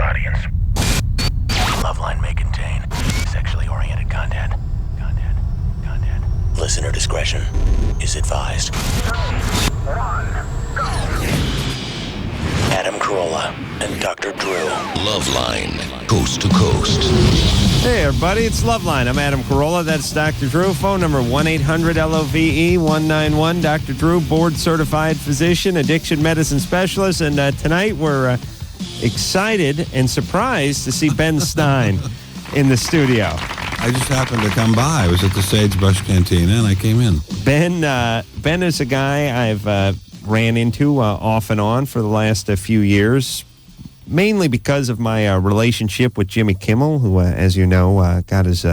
audience. LoveLine may contain sexually oriented content. Listener discretion is advised. 3, 1, go. Adam Carolla and Dr. Drew. LoveLine, coast to coast. Hey, everybody, it's LoveLine. I'm Adam Carolla. That's Dr. Drew. Phone number 1-800-LOVE-191. Dr. Drew, board-certified physician, addiction medicine specialist. And tonight we're excited and surprised to see Ben Stein in the studio. I just happened to come by. I was at the Sagebrush Cantina, and I came in. Ben is a guy I've ran into off and on for the last few years, mainly because of my relationship with Jimmy Kimmel, who, as you know, got his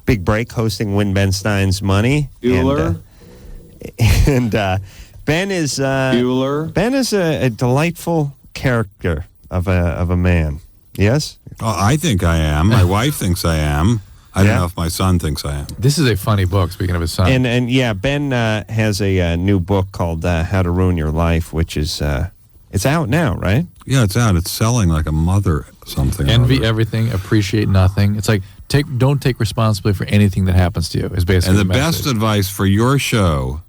big break hosting Win Ben Stein's Money. Bueller. And Ben is Bueller. Ben is a delightful character of a man. Yes? Oh, I think I am. My wife thinks I am. I don't know if my son thinks I am. This is a funny book, speaking of his son. And yeah, Ben has a new book called How to Ruin Your Life, which is, it's out now, right? Yeah, it's out. It's selling like a mother something. Envy everything, appreciate nothing. It's like, don't take responsibility for anything that happens to you, is basically And the best advice for your show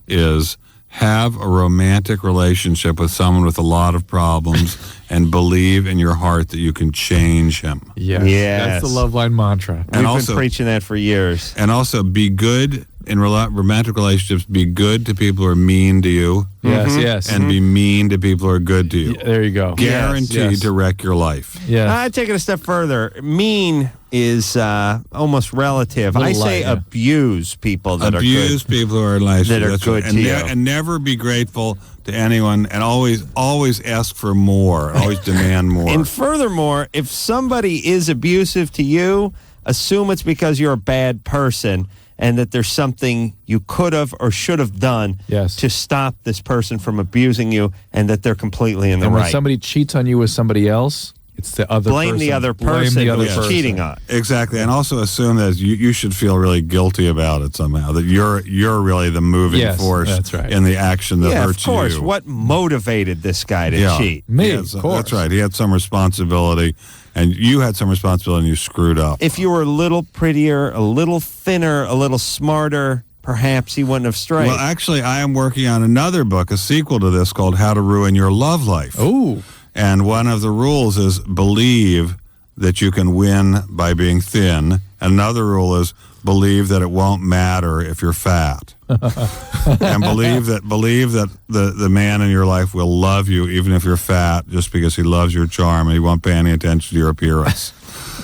is have a romantic relationship with someone with a lot of problems and believe in your heart that you can change him. Yes. That's the LoveLine mantra. We've been preaching that for years. And also be good in romantic relationships. Be good to people who are mean to you. Yes, yes. And be mean to people who are good to you. Yeah, there you go. Guaranteed to wreck your life. Yeah. I take it a step further. Mean is almost relative. I say abuse people that are good. Abuse people who are nice. That are good to you. And never be grateful to anyone, and always ask for more. Always demand more. And furthermore, if somebody is abusive to you, assume it's because you're a bad person and that there's something you could have or should have done to stop this person from abusing you, and that they're completely in the right. right. When somebody cheats on you with somebody else, it's the other Blame person. the other person who's cheating on. Exactly, and also assume that you should feel really guilty about it somehow. That you're really the moving force in the action that hurts you. Yeah, of course. What motivated this guy to cheat? Me, of course. That's right. He had some responsibility, and you had some responsibility, and you screwed up. If you were a little prettier, a little thinner, a little smarter, perhaps he wouldn't have strayed. Well, actually, I am working on another book, a sequel to this called How to Ruin Your Love Life. Ooh. And one of the rules is believe that you can win by being thin. Another rule is believe that it won't matter if you're fat. And believe that the man in your life will love you even if you're fat, just because he loves your charm and he won't pay any attention to your appearance.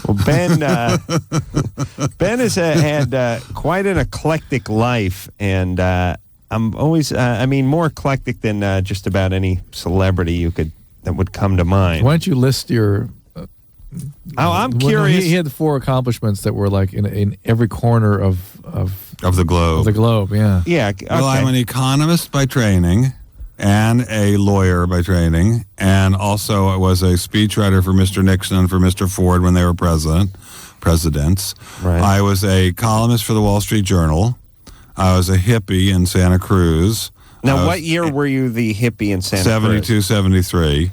Well, Ben has had quite an eclectic life, and I'm always, more eclectic than just about any celebrity that would come to mind. Why don't you list your... I'm curious. He had 4 accomplishments that were like in every corner of the globe. Of the globe, yeah. Yeah. Okay. Well, I'm an economist by training and a lawyer by training, and also I was a speechwriter for Mr. Nixon and for Mr. Ford when they were presidents. Right. I was a columnist for the Wall Street Journal. I was a hippie in Santa Cruz. Now, what year were you the hippie in Santa Cruz? 72, 73.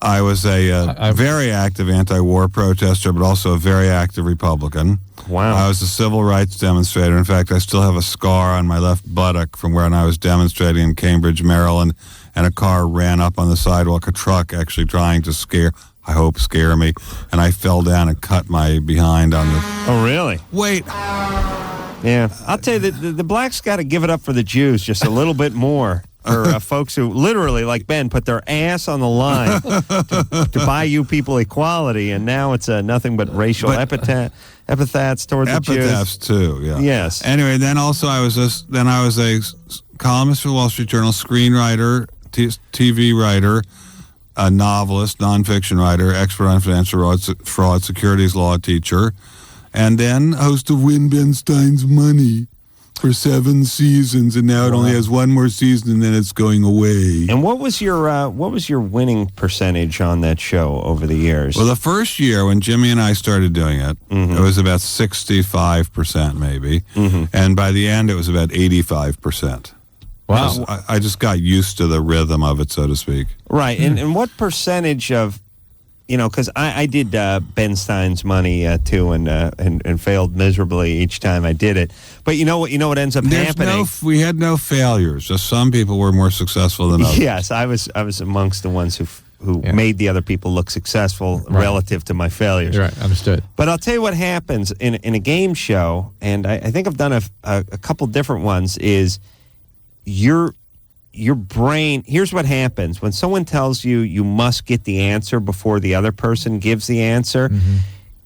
I was a very active anti-war protester, but also a very active Republican. Wow. I was a civil rights demonstrator. In fact, I still have a scar on my left buttock from when I was demonstrating in Cambridge, Maryland, and a car ran up on the sidewalk, a truck actually trying to scare me, and I fell down and cut my behind on the... Oh, really? Wait. Yeah. I'll tell you, the blacks got to give it up for the Jews just a little bit more. For folks who literally, like Ben, put their ass on the line to buy you people equality, and now it's nothing but racial epithets towards the Jews. Epithets too, yeah. Yes. Anyway, then also I was a columnist for the Wall Street Journal, screenwriter, TV writer, a novelist, nonfiction writer, expert on financial fraud, securities law teacher, and then host of Win Ben Stein's Money for 7 seasons, and now it only has 1 more season, and then it's going away. And what was your winning percentage on that show over the years? Well, the first year when Jimmy and I started doing it, it was about 65% maybe, and by the end it was about 85%. Wow. I just got used to the rhythm of it, so to speak. Right, and what percentage of because I did Ben Stein's money too, and failed miserably each time I did it. But you know what ends up happening? We had no failures. Just some people were more successful than others. Yes, I was amongst the ones who made the other people look successful relative to my failures. Right, understood. But I'll tell you what happens in a game show, and I think I've done a couple different ones. Is your brain, here's what happens. When someone tells you must get the answer before the other person gives the answer,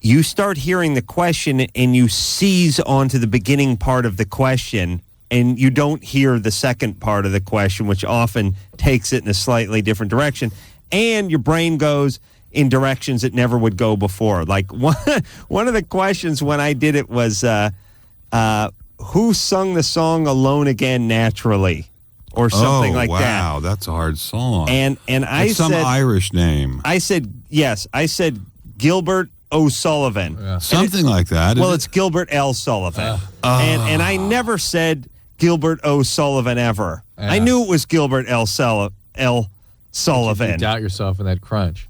you start hearing the question and you seize onto the beginning part of the question, and you don't hear the second part of the question, which often takes it in a slightly different direction. And your brain goes in directions it never would go before. Like one of the questions when I did it was, who sung the song Alone Again Naturally? Or something like that. Wow, that's a hard song. And I it's some said Irish name. I said yes. I said Gilbert O'Sullivan. Something like that. Well, it's Gilbert L. Sullivan. And I never said Gilbert O'Sullivan ever. I knew it was Gilbert L. Sullivan. You doubt yourself in that crunch.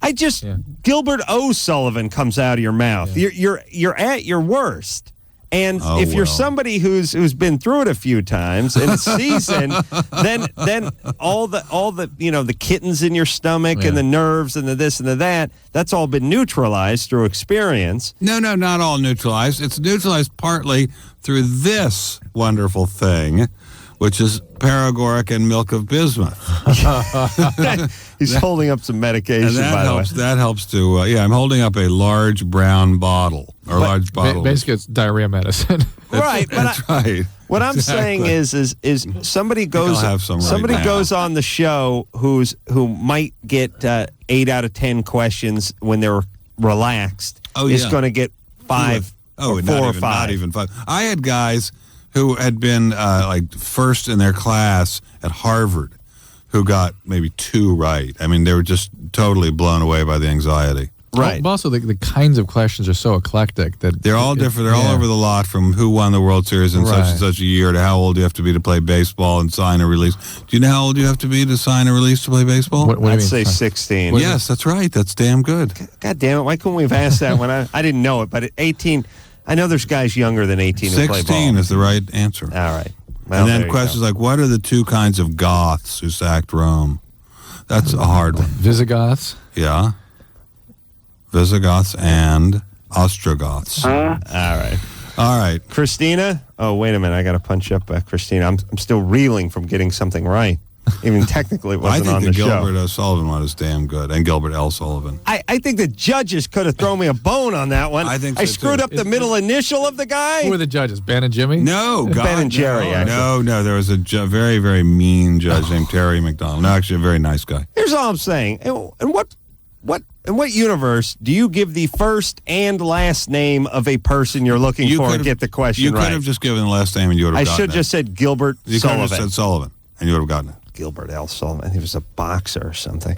Gilbert O'Sullivan comes out of your mouth. Yeah. You're at your worst. And if you're somebody who's been through it a few times in a season, then all the the kittens in your stomach and the nerves and the this and the that, that's all been neutralized through experience. No, not all neutralized. It's neutralized partly through this wonderful thing, which is paregoric and milk of bismuth. He's holding up some medication, by the way. That helps to, I'm holding up a large brown bottle, large bottle. Basically, it's diarrhea medicine. Right. That's right. What I'm saying is somebody goes goes on the show who might get 8 out of 10 questions when they're relaxed is going to get 5 or 4 or 5. Not even 5. I had guys who had been first in their class at Harvard who got maybe 2 right. I mean, they were just totally blown away by the anxiety. Right. But also, the kinds of questions are so eclectic that they're all different. They're all over the lot, from who won the World Series in such and such a year to how old you have to be to play baseball and sign a release. Do you know how old you have to be to sign a release to play baseball? What I'd say 16. Yes, that's right. That's damn good. God damn it. Why couldn't we have asked that when I didn't know it, but at 18, I know there's guys younger than 18 who play ball. 16 is the right answer. All right. Well, and then questions like, what are the 2 kinds of Goths who sacked Rome? That's a hard one. Visigoths? Yeah. Visigoths and Ostrogoths. All right. Christina? Oh, wait a minute. I got to punch up Christina. I'm still reeling from getting something right. Even technically it wasn't on the show. I think the Gilbert O'Sullivan one is damn good, and Gilbert L. Sullivan. I think the judges could have thrown me a bone on that one. I think so, I screwed up the middle initial of the guy. Who were the judges? Ben and Jimmy? No, God, Ben and Jerry. No, there was a very, very mean judge named Terry McDonald. No, actually, a very nice guy. Here's all I'm saying. In what universe do you give the first and last name of a person you're looking for and get the question right? You could have just given the last name and you would have gotten it. I should have just said Gilbert Sullivan. You could have just said Sullivan and you would have gotten it. Gilbert L. Sullivan. I think he was a boxer or something.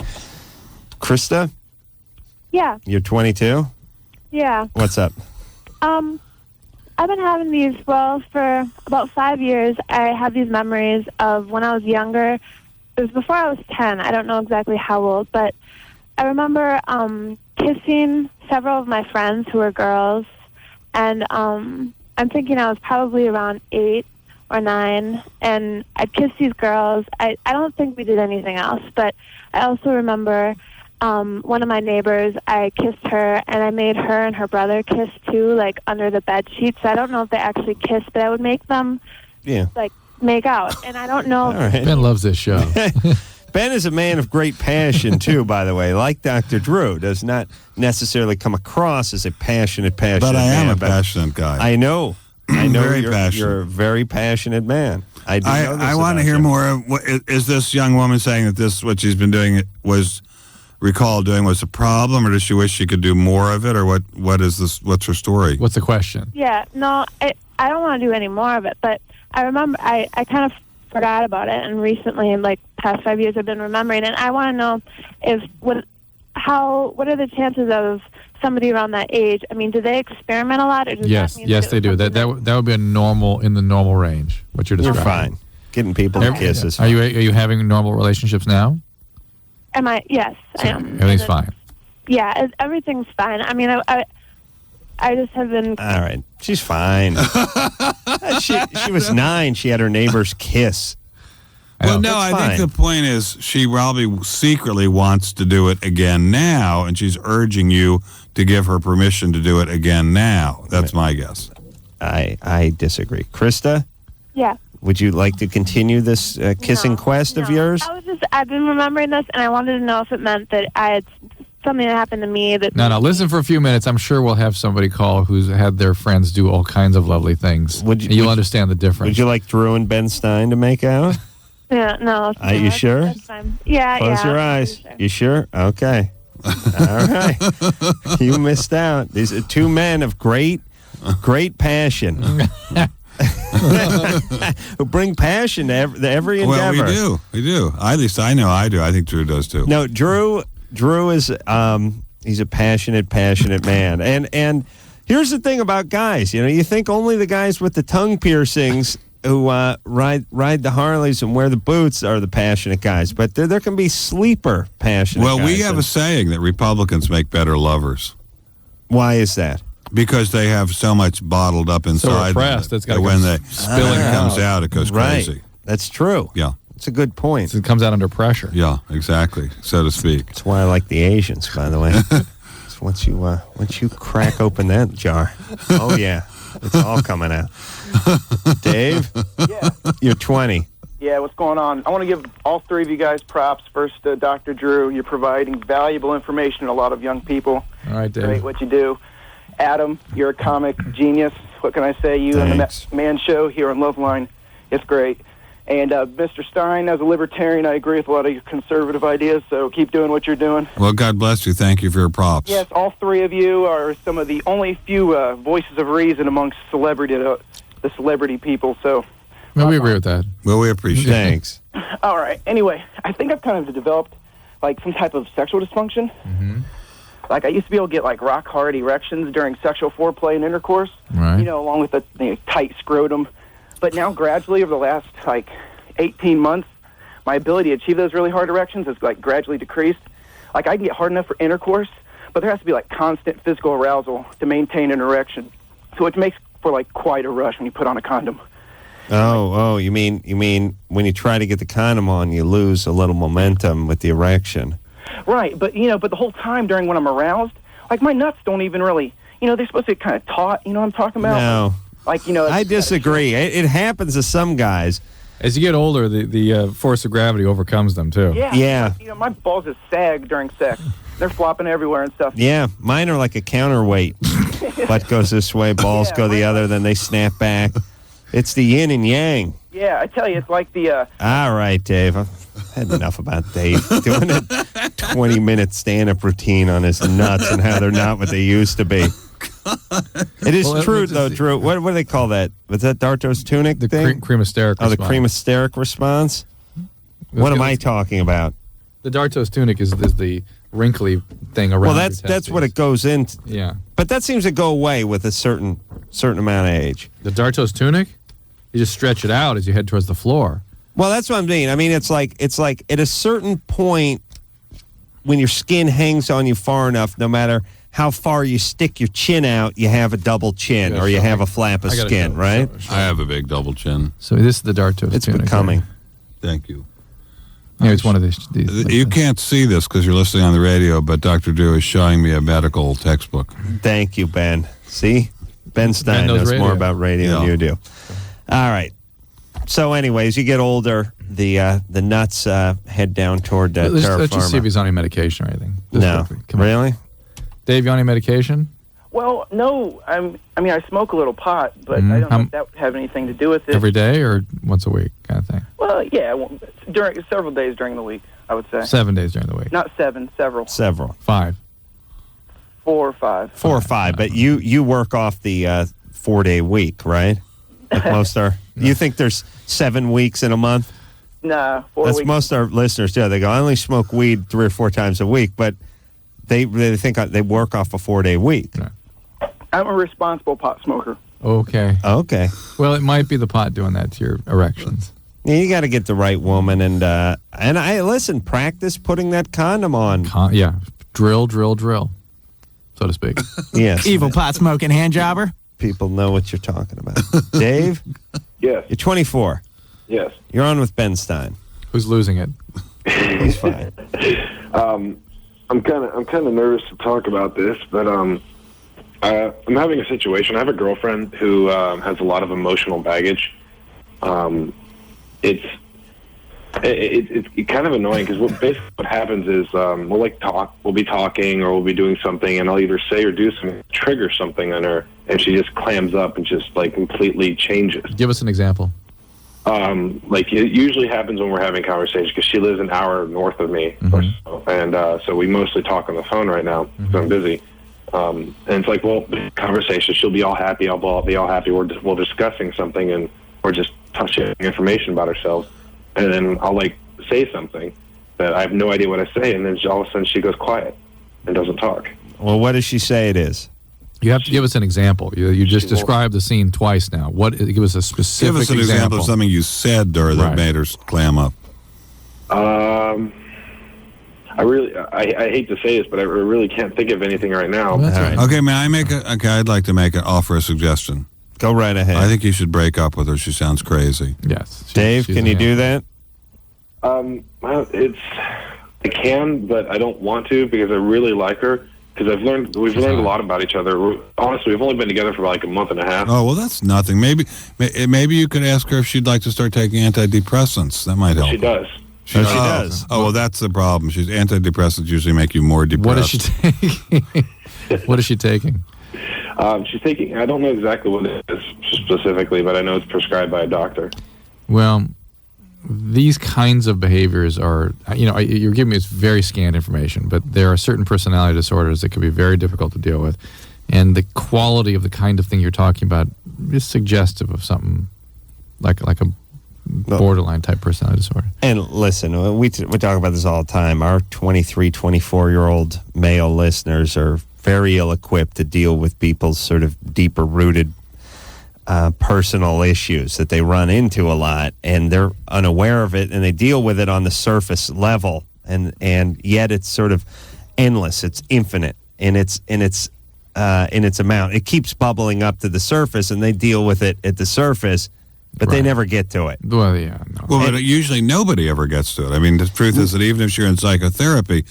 Krista? Yeah. You're 22? Yeah. What's up? I've been having these, for about 5 years. I have these memories of when I was younger. It was before I was 10. I don't know exactly how old, but I remember kissing several of my friends who were girls, and I'm thinking I was probably around 8 or 9, and I'd kiss these girls. I don't think we did anything else, but I also remember one of my neighbors, I kissed her, and I made her and her brother kiss too, like under the bed sheets. I don't know if they actually kissed, but I would make them make out, and I don't know. All right. Ben loves this show. Ben is a man of great passion, too, by the way. Like Dr. Drew, does not necessarily come across as a passionate But I am man, a passionate guy. I know. Very passionate. You're a very passionate man. I want to hear more of, is this young woman saying that this, what she's been doing, was a problem, or does she wish she could do more of it, or what is this, what's her story? What's the question? Yeah, no, I don't want to do any more of it, but I remember I kind of forgot about it, and recently, in like past 5 years, I've been remembering, and I want to know what are the chances of somebody around that age? I mean, do they experiment a lot, or does yes, that mean yes, they do. That would be in the normal range. What you're describing. You're fine. Getting people to kisses. Are you having normal relationships now? Am I? Yes, So I am. everything's fine. Yeah, everything's fine. I mean, I just have been. All right, she's fine. she was 9. She had her neighbor's kiss. Well, no, That's I think fine. the point is she probably secretly wants to do it again now, and she's urging you to give her permission to do it again now. That's my guess. I disagree. Krista, Yeah. would you like to continue this kissing quest of yours? I've been remembering this, and I wanted to know if it meant that I had something that happened to me that. No, listen for a few minutes. I'm sure we'll have somebody call who's had their friends do all kinds of lovely things. You'll understand the difference. Would you like Drew and Ben Stein to make out? Yeah, no. Are you sure? That's fine. Yeah, Close your I'm eyes. pretty sure. You sure? Okay. All right. You missed out. These are two men of great passion. Who bring passion to every endeavor. Well, we do. At least I know I do. I think Drew does too. No, Drew is he's a passionate man. And here's the thing about guys. You think only the guys with the tongue piercings who ride the Harleys and wear the boots are the passionate guys, but there can be sleeper passionate guys. Well, we have a saying that Republicans make better lovers. Why is that? Because they have so much bottled up inside repressed, them it's gotta when come they spilling it comes out, it goes Right. crazy. That's true. Yeah, It's a good point. It comes out under pressure. yeah, exactly, so to speak. That's why I like the Asians, by the way. It's once you crack open that jar, oh yeah, it's all coming out. Dave, Yeah. you're 20. Yeah, what's going on? I want to give all three of you guys props. First, Dr. Drew, you're providing valuable information to a lot of young people. All right, Dave. Great what you do. Adam, you're a comic genius. What can I say? You Thanks. and the Man Show here on LoveLine. It's great. And Mr. Stein, as a libertarian, I agree with a lot of your conservative ideas, so keep doing what you're doing. Well, God bless you. Thank you for your props. Yes, all three of you are some of the only few voices of reason amongst the celebrity people, so... No, we agree with that. Well, we appreciate it. Thanks. All right. Anyway, I think I've kind of developed like some type of sexual dysfunction. Mm-hmm. Like I used to be able to get like rock hard erections during sexual foreplay and intercourse. Right. Along with the tight scrotum. But now gradually over the last like 18 months, my ability to achieve those really hard erections has like gradually decreased. Like I can get hard enough for intercourse, but there has to be like constant physical arousal to maintain an erection. So it makes for like quite a rush when you put on a condom. Oh, you mean when you try to get the condom on, you lose a little momentum with the erection. Right, but but the whole time during when I'm aroused, like my nuts don't even really, they're supposed to be kind of taut. You know what I'm talking about? No, I disagree. It happens to some guys. As you get older, the force of gravity overcomes them, too. Yeah. My balls just sag during sex. They're flopping everywhere and stuff. Yeah, mine are like a counterweight. Butt goes this way, balls Yeah, go the mine- other, then they snap back. It's the yin and yang. Yeah, I tell you, it's like the All right, Dave. I've had enough about Dave doing a 20-minute stand-up routine on his nuts and how they're not what they used to be. It is Well, true, let's though, just- Drew. What do they call that? Was that Darto's tunic The thing? cream hysteric Oh, the response. cream hysteric response? What am I talking about? The Dartos tunic is the wrinkly thing around Well, your that's what it testes. goes into. Yeah. But that seems to go away with a certain amount of age. The Dartos tunic, you just stretch it out as you head towards the floor. Well, that's what I mean. I mean, it's like at a certain point when your skin hangs on you far enough, no matter how far you stick your chin out, you have a double chin Yeah, or you sure. have a flap of I gotta skin, show- right? show- I have a big double chin. So this is the Dartos It's tunic. becoming. Thank you. Maybe it's one of these. You can't see this because you're listening on the radio, but Dr. Drew is showing me a medical textbook. Thank you, Ben. See? Ben Stein knows knows more radio. about radio than Yeah. you do. All right. So, anyways, you get older, the nuts head down toward Let's terra just see if firma. he's on any medication or anything. Just No, quickly. Come on. really? Dave, you on any medication? well, no, I smoke a little pot, but Mhm. I don't know if that would have anything to do with it. Every day or once a week kind of thing? Well, yeah, during several days during the week, I would say. 7 days during the week. Not 7, several. Several. 5. 4 or 5. 4 or 5, but you work off the 4-day week, right? Like most are. You think there's 7 weeks in a month? Nah, 4 That's weeks. most of our listeners do. They go, I only smoke weed 3 or 4 times a week, but they think they work off a 4-day week. I'm a responsible pot smoker. Okay. Okay. Well, it might be the pot doing that to your erections. Yeah, you got to get the right woman, and I listen. Practice putting that condom on. Yeah. drill, so to speak. Yes. Evil pot smoking hand jobber. People know what you're talking about. Dave? Yes. You're 24. Yes. You're on with Ben Stein. Who's losing it? He's fine. I'm kind of nervous to talk about this, but I'm having a situation. I have a girlfriend who has a lot of emotional baggage. It's kind of annoying because what happens is we'll be talking or we'll be doing something, and I'll either say or do something, trigger something on her, and she just clams up and just like completely changes. Give us an example. Like it usually happens when we're having conversations because she lives an hour north of me, or so, and so we mostly talk on the phone right now because I'm busy. And it's like, well, conversation. She'll be all happy. I'll be all happy. We're discussing something, and we're just sharing information about ourselves. And then I'll like say something that I have no idea what I say, and then all of a sudden she goes quiet and doesn't talk. Well, what does she say it is? You have to give us an example. You just described the scene twice now. Give us a specific Give us an example of something you said to her that made her clam up. I hate to say this, but I really can't think of anything right now. Well, that's all right. Okay, may I I'd like to offer a suggestion. Go right ahead. I think you should break up with her. She sounds crazy. Yes. Dave, can you do that? Well, I can, but I don't want to because I really like her. Because we've learned a lot about each other. Honestly, we've only been together for like a month and a half. Oh, well, that's nothing. Maybe you could ask her if she'd like to start taking antidepressants. That might help. She does. She does. Oh, well, that's the problem. Antidepressants usually make you more depressed. What is she taking? What is she taking? She's taking, I don't know exactly what it is specifically, but I know it's prescribed by a doctor. Well, these kinds of behaviors are, you're giving me very scant information, but there are certain personality disorders that can be very difficult to deal with. And the quality of the kind of thing you're talking about is suggestive of something like a borderline type personality disorder. And listen, we talk about this all the time. Our 23, 24-year-old male listeners are very ill-equipped to deal with people's sort of deeper-rooted personal issues that they run into a lot, and they're unaware of it, and they deal with it on the surface level, and yet it's sort of endless. It's infinite in its amount. It keeps bubbling up to the surface, and they deal with it at the surface, but they never get to it. Well, yeah. No. Well, but usually nobody ever gets to it. I mean, the truth is that even if you're in psychotherapy,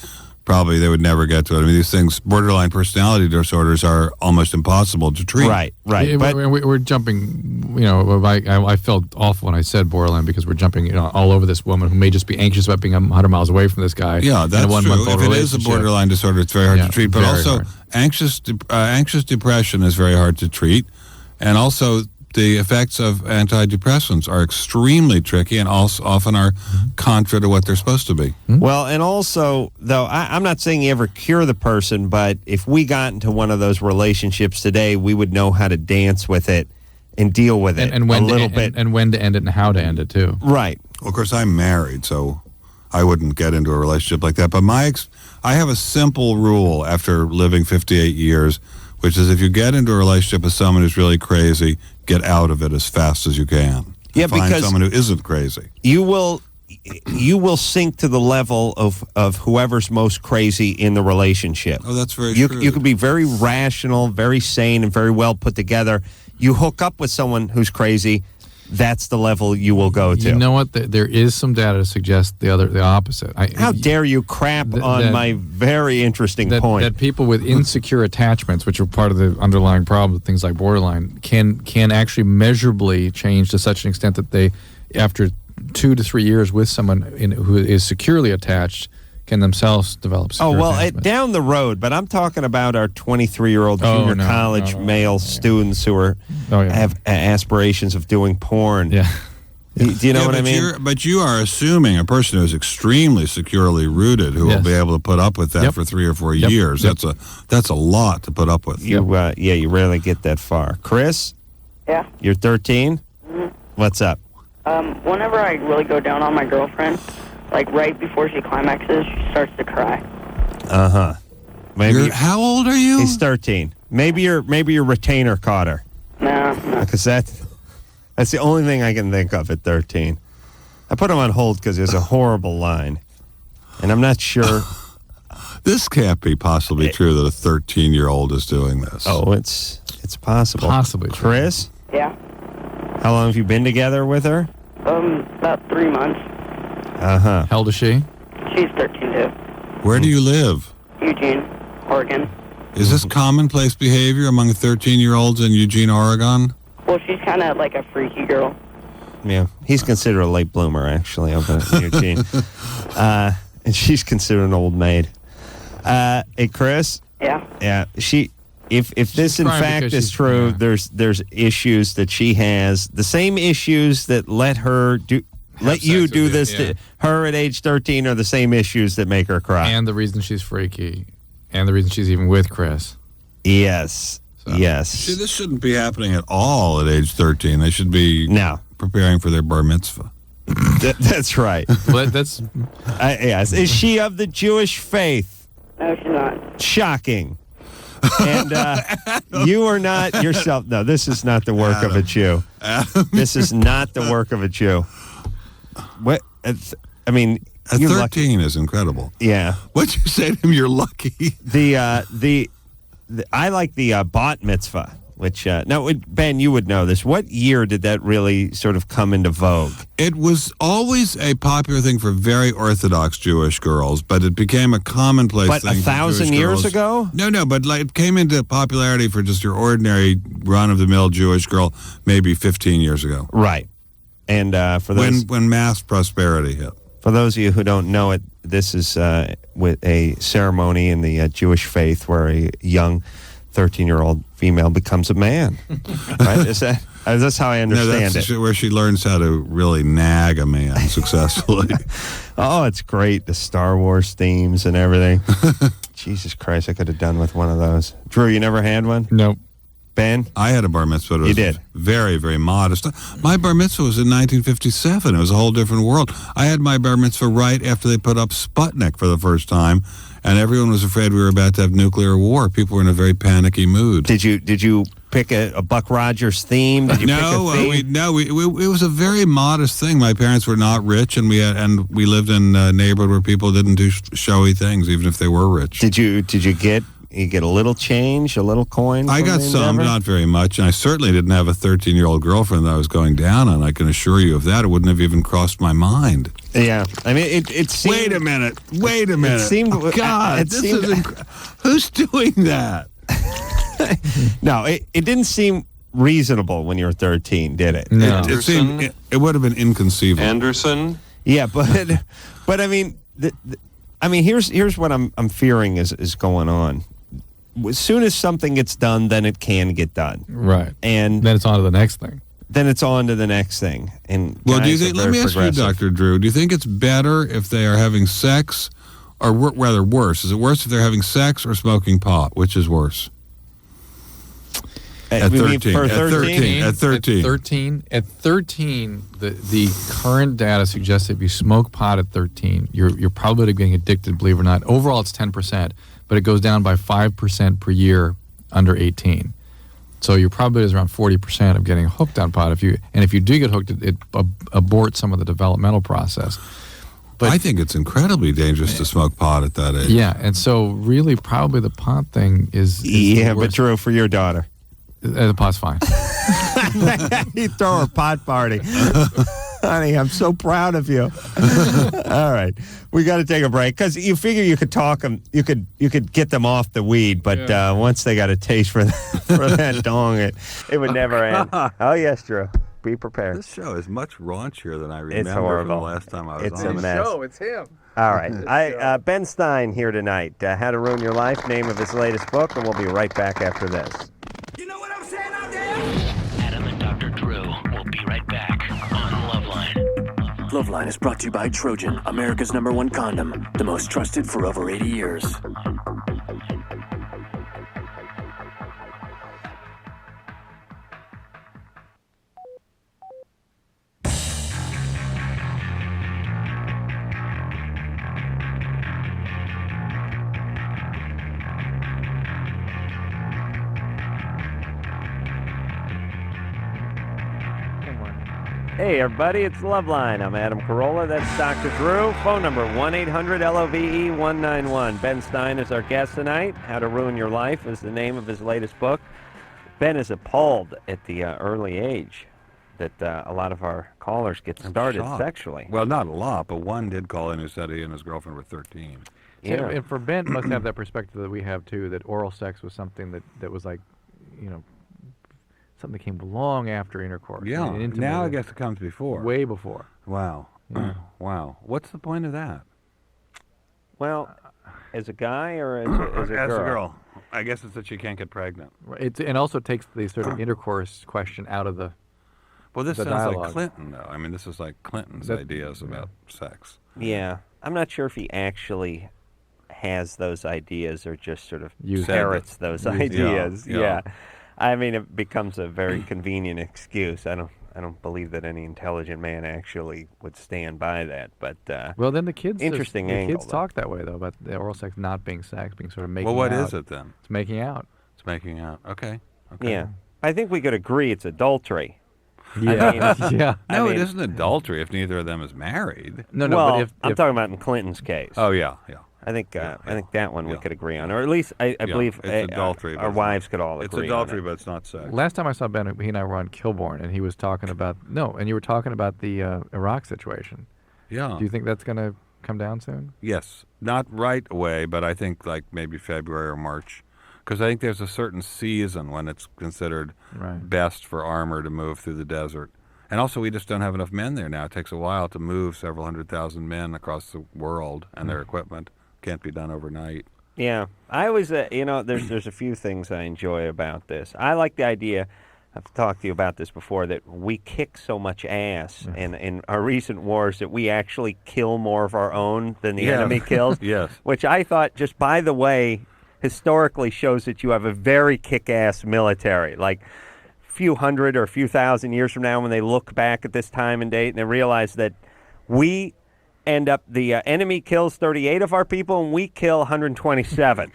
probably they would never get to it. I mean, these things, borderline personality disorders, are almost impossible to treat. Right. But we're jumping, I felt awful when I said borderline because we're jumping all over this woman who may just be anxious about being 100 miles away from this guy. Yeah, that's true. If it is a borderline disorder, it's very hard to treat. But also, anxious depression is very hard to treat. And also, the effects of antidepressants are extremely tricky and also often are contra to what they're supposed to be. Well, and also, though, I'm not saying you ever cure the person, but if we got into one of those relationships today, we would know how to dance with it and deal with it and when a little bit. And when to end it and how to end it, too. Right. Well, of course, I'm married, so I wouldn't get into a relationship like that. But I have a simple rule after living 58 years, which is if you get into a relationship with someone who's really crazy, get out of it as fast as you can. Yeah, find because someone who isn't crazy. You will sink to the level of whoever's most crazy in the relationship. Oh, that's very true. You could be very rational, very sane, and very well put together. You hook up with someone who's crazy, that's the level you will go to. You know what? There is some data to suggest the opposite. How dare you crap on my very interesting point? That people with insecure attachments, which are part of the underlying problem with things like borderline, can actually measurably change to such an extent that they, after 2 to 3 years with someone who is securely attached, can themselves develop secure attachment. Down the road, but I'm talking about our 23-year-old junior college male students who have aspirations of doing porn. Yeah. Do you know what I mean? But you are assuming a person who is extremely securely rooted who will be able to put up with that for 3 or 4 years. Yep. That's a lot to put up with. You rarely get that far. Chris? Yeah. You're 13? Mm-hmm. What's up? Whenever I really go down on my girlfriend, like right before she climaxes, she starts to cry. Uh-huh. How old are you? He's 13. Maybe your retainer caught her. No. Because that's the only thing I can think of at 13. I put him on hold because there's a horrible line. And I'm not sure. This can't be possibly true that a 13-year-old is doing this. Oh, it's possible. Possibly true. Chris, Yeah. how long have you been together with her? About 3 months. Uh-huh. How old is she? She's 13 too. Where do you live? Eugene, Oregon. Is this commonplace behavior among 13-year-olds in Eugene, Oregon? Well, she's kind of like a freaky girl. Yeah. He's considered a late bloomer, actually, over in Eugene. And she's considered an old maid. Hey, Chris? Yeah. Yeah. If this in crying fact because is she's- true, yeah. there's issues that she has, the same issues that let you sex do with you, this yeah. to her at age 13 are the same issues that make her cry. And the reason she's freaky. And the reason she's even with Chris. Yes. So- Yes. See, this shouldn't be happening at all at age 13. They should be No. preparing for their bar mitzvah. That's right. But that's Yes. Is she of the Jewish faith? No, she's not. Shocking. And you are not yourself. No, this is not the work of a Jew. This is not the work of a Jew. What? I mean, At you're 13 lucky. is incredible. Yeah. What'd you say to him? You're lucky. I like the bat mitzvah, which now Ben, you would know this. What year did that really sort of come into vogue? It was always a popular thing for very Orthodox Jewish girls, but it became a commonplace But thing. 1,000 for Jewish years girls. ago? No, but like it came into popularity for just your ordinary run-of-the-mill Jewish girl maybe 15 years ago. Right. And for those When mass prosperity hit. For those of you who don't know it, this is with a ceremony in the Jewish faith where a young 13-year-old female becomes a man. Right? That's how I No, understand that's it. where she learns how to really nag a man successfully. Oh, it's great. The Star Wars themes and everything. Jesus Christ, I could have done with one of those. Drew, you never had one? nope. Ben? I had a bar mitzvah. It was You did? Very, very modest. My bar mitzvah was in 1957. It was a whole different world. I had my bar mitzvah right after they put up Sputnik for the first time, and everyone was afraid we were about to have nuclear war. People were in a very panicky mood. Did you pick a Buck Rogers theme? Did you pick a theme? It was a very modest thing. My parents were not rich, and we lived in a neighborhood where people didn't do showy things, even if they were rich. Did you get a little change, a little coin? I from got the some, endeavor? not very much, and I certainly didn't have a 13-year-old girlfriend that I was going down on. I can assure you of that. It wouldn't have even crossed my mind. Yeah, I mean, it seemed... Wait a minute. It seemed... God, it seemed, who's doing that? No, it didn't seem reasonable when you were 13, did it? No. It would have been inconceivable. Anderson? Yeah, but I mean, here's what I'm fearing is going on. As soon as something gets done, then it can get done, Right. and Then it's on to the next thing. then it's on to the next thing. And Well, do you guys are think? Let very me ask you, progressive. Dr. Drew. Do you think it's better if they are having sex, or rather worse? Is it worse if they're having sex or smoking pot? Which is worse? At You mean 13. for At 13. At 13. At 13, the current data suggests that if you smoke pot at 13, you're probably getting addicted, believe it or not. Overall, it's 10%, but it goes down by 5% per year under 18. So your probability is around 40% of getting hooked on pot. If you do get hooked, it aborts some of the developmental process. But I think it's incredibly dangerous to smoke pot at that age. yeah, and so really, probably the pot thing is Yeah, the but worst. Drew, for your daughter, The pot's fine. you throw her pot party. Honey, I'm so proud of you. All right, we got to take a break because you figure you could talk them, you could get them off the weed, but once they got a taste for that dong, it would never end. Oh yes, Drew, be prepared. This show is much raunchier than I It's remember from horrible. the last time I was It's on. a mess. It's him. All right, Ben Stein here tonight. How to Ruin Your Life, name of his latest book, and we'll be right back after this. You know what I'm saying out there? Adam and Dr. Drew will be right back on LoveLine. LoveLine is brought to you by Trojan, America's #1 condom, the most trusted for over 80 years. Hey, everybody, it's LoveLine. I'm Adam Carolla. That's Dr. Drew. Phone number 1-800-LOVE-191. Ben Stein is our guest tonight. How to Ruin Your Life is the name of his latest book. Ben is appalled at the early age that a lot of our callers get started sexually. Well, not a lot, but one did call in who said he and his girlfriend were 13. Yeah. And for Ben, must have that perspective that we have, too, that oral sex was something that was like, something that came long after intercourse. Yeah, now I guess it comes before. Way before. Wow. Yeah. Wow. What's the point of that? Well, as a guy or as a girl? As a girl. I guess it's that she can't get pregnant. And also takes the sort of intercourse question out of the Well, this the sounds dialogue. like Clinton, though. I mean, this is like Clinton's ideas about sex. Yeah. I'm not sure if he actually has those ideas or just sort of Use parrots those ideas. Yeah. I mean, it becomes a very convenient excuse. I don't believe that any intelligent man actually would stand by that. But well, then the kids interesting the angle. kids talk that way though about the oral sex not being sex, being sort of making out. Well, what is it then? It's making out. It's making out. Okay. Yeah, I think we could agree it's adultery. Yeah. Yeah. No, it isn't adultery if neither of them is married. No, well, but if I'm talking about in Clinton's case. Oh, yeah. I think that one we could agree on, or at least I believe it's adultery. our wives could all agree. It's adultery, on it. but it's not sex. last time I saw Ben, he and I were on Kilborn, and he was talking about and you were talking about the Iraq situation. Yeah. Do you think that's going to come down soon? Yes, not right away, but I think like maybe February or March, because I think there's a certain season when it's considered best for armor to move through the desert. And also, we just don't have enough men there now. It takes a while to move several 100,000 men across the world and their equipment. Can't be done overnight. Yeah, I always, there's a few things I enjoy about this. I like the idea. I've talked to you about this before, that we kick so much ass in our recent wars that we actually kill more of our own than the enemy kills. Yes. Which I thought, just by the way, historically shows that you have a very kick-ass military. Like, a few hundred or a few thousand years from now, when they look back at this time and date and they realize that we end up, the enemy kills 38 of our people and we kill 127.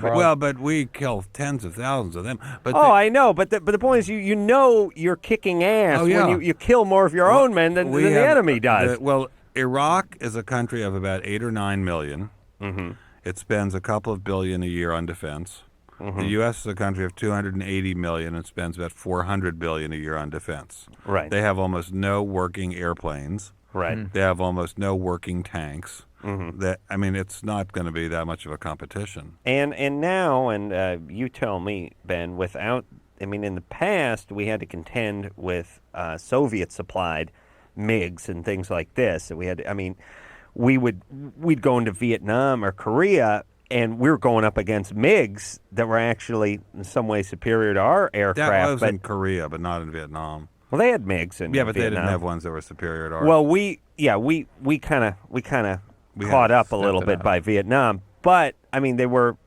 Well, but we kill tens of thousands of them. But I know, but the point is, you know you're kicking ass when you kill more of your own men than the enemy does. Well, Iraq is a country of about 8 or 9 million. Mm-hmm. It spends a couple of billion a year on defense. Mm-hmm. The U.S. is a country of 280 million and spends about 400 billion a year on defense. Right. They have almost no working airplanes. Right. They have almost no working tanks. Mm-hmm. It's not going to be that much of a competition. And now, you tell me, Ben, in the past, we had to contend with Soviet-supplied MiGs and things like this. We'd go into Vietnam or Korea, and we were going up against MiGs that were actually in some way superior to our aircraft. That was in Korea, but not in Vietnam. Well, they had MiGs in Vietnam. Yeah, but they didn't have ones that were superior to ours. Well, we kind of caught up a little bit by Vietnam, but they were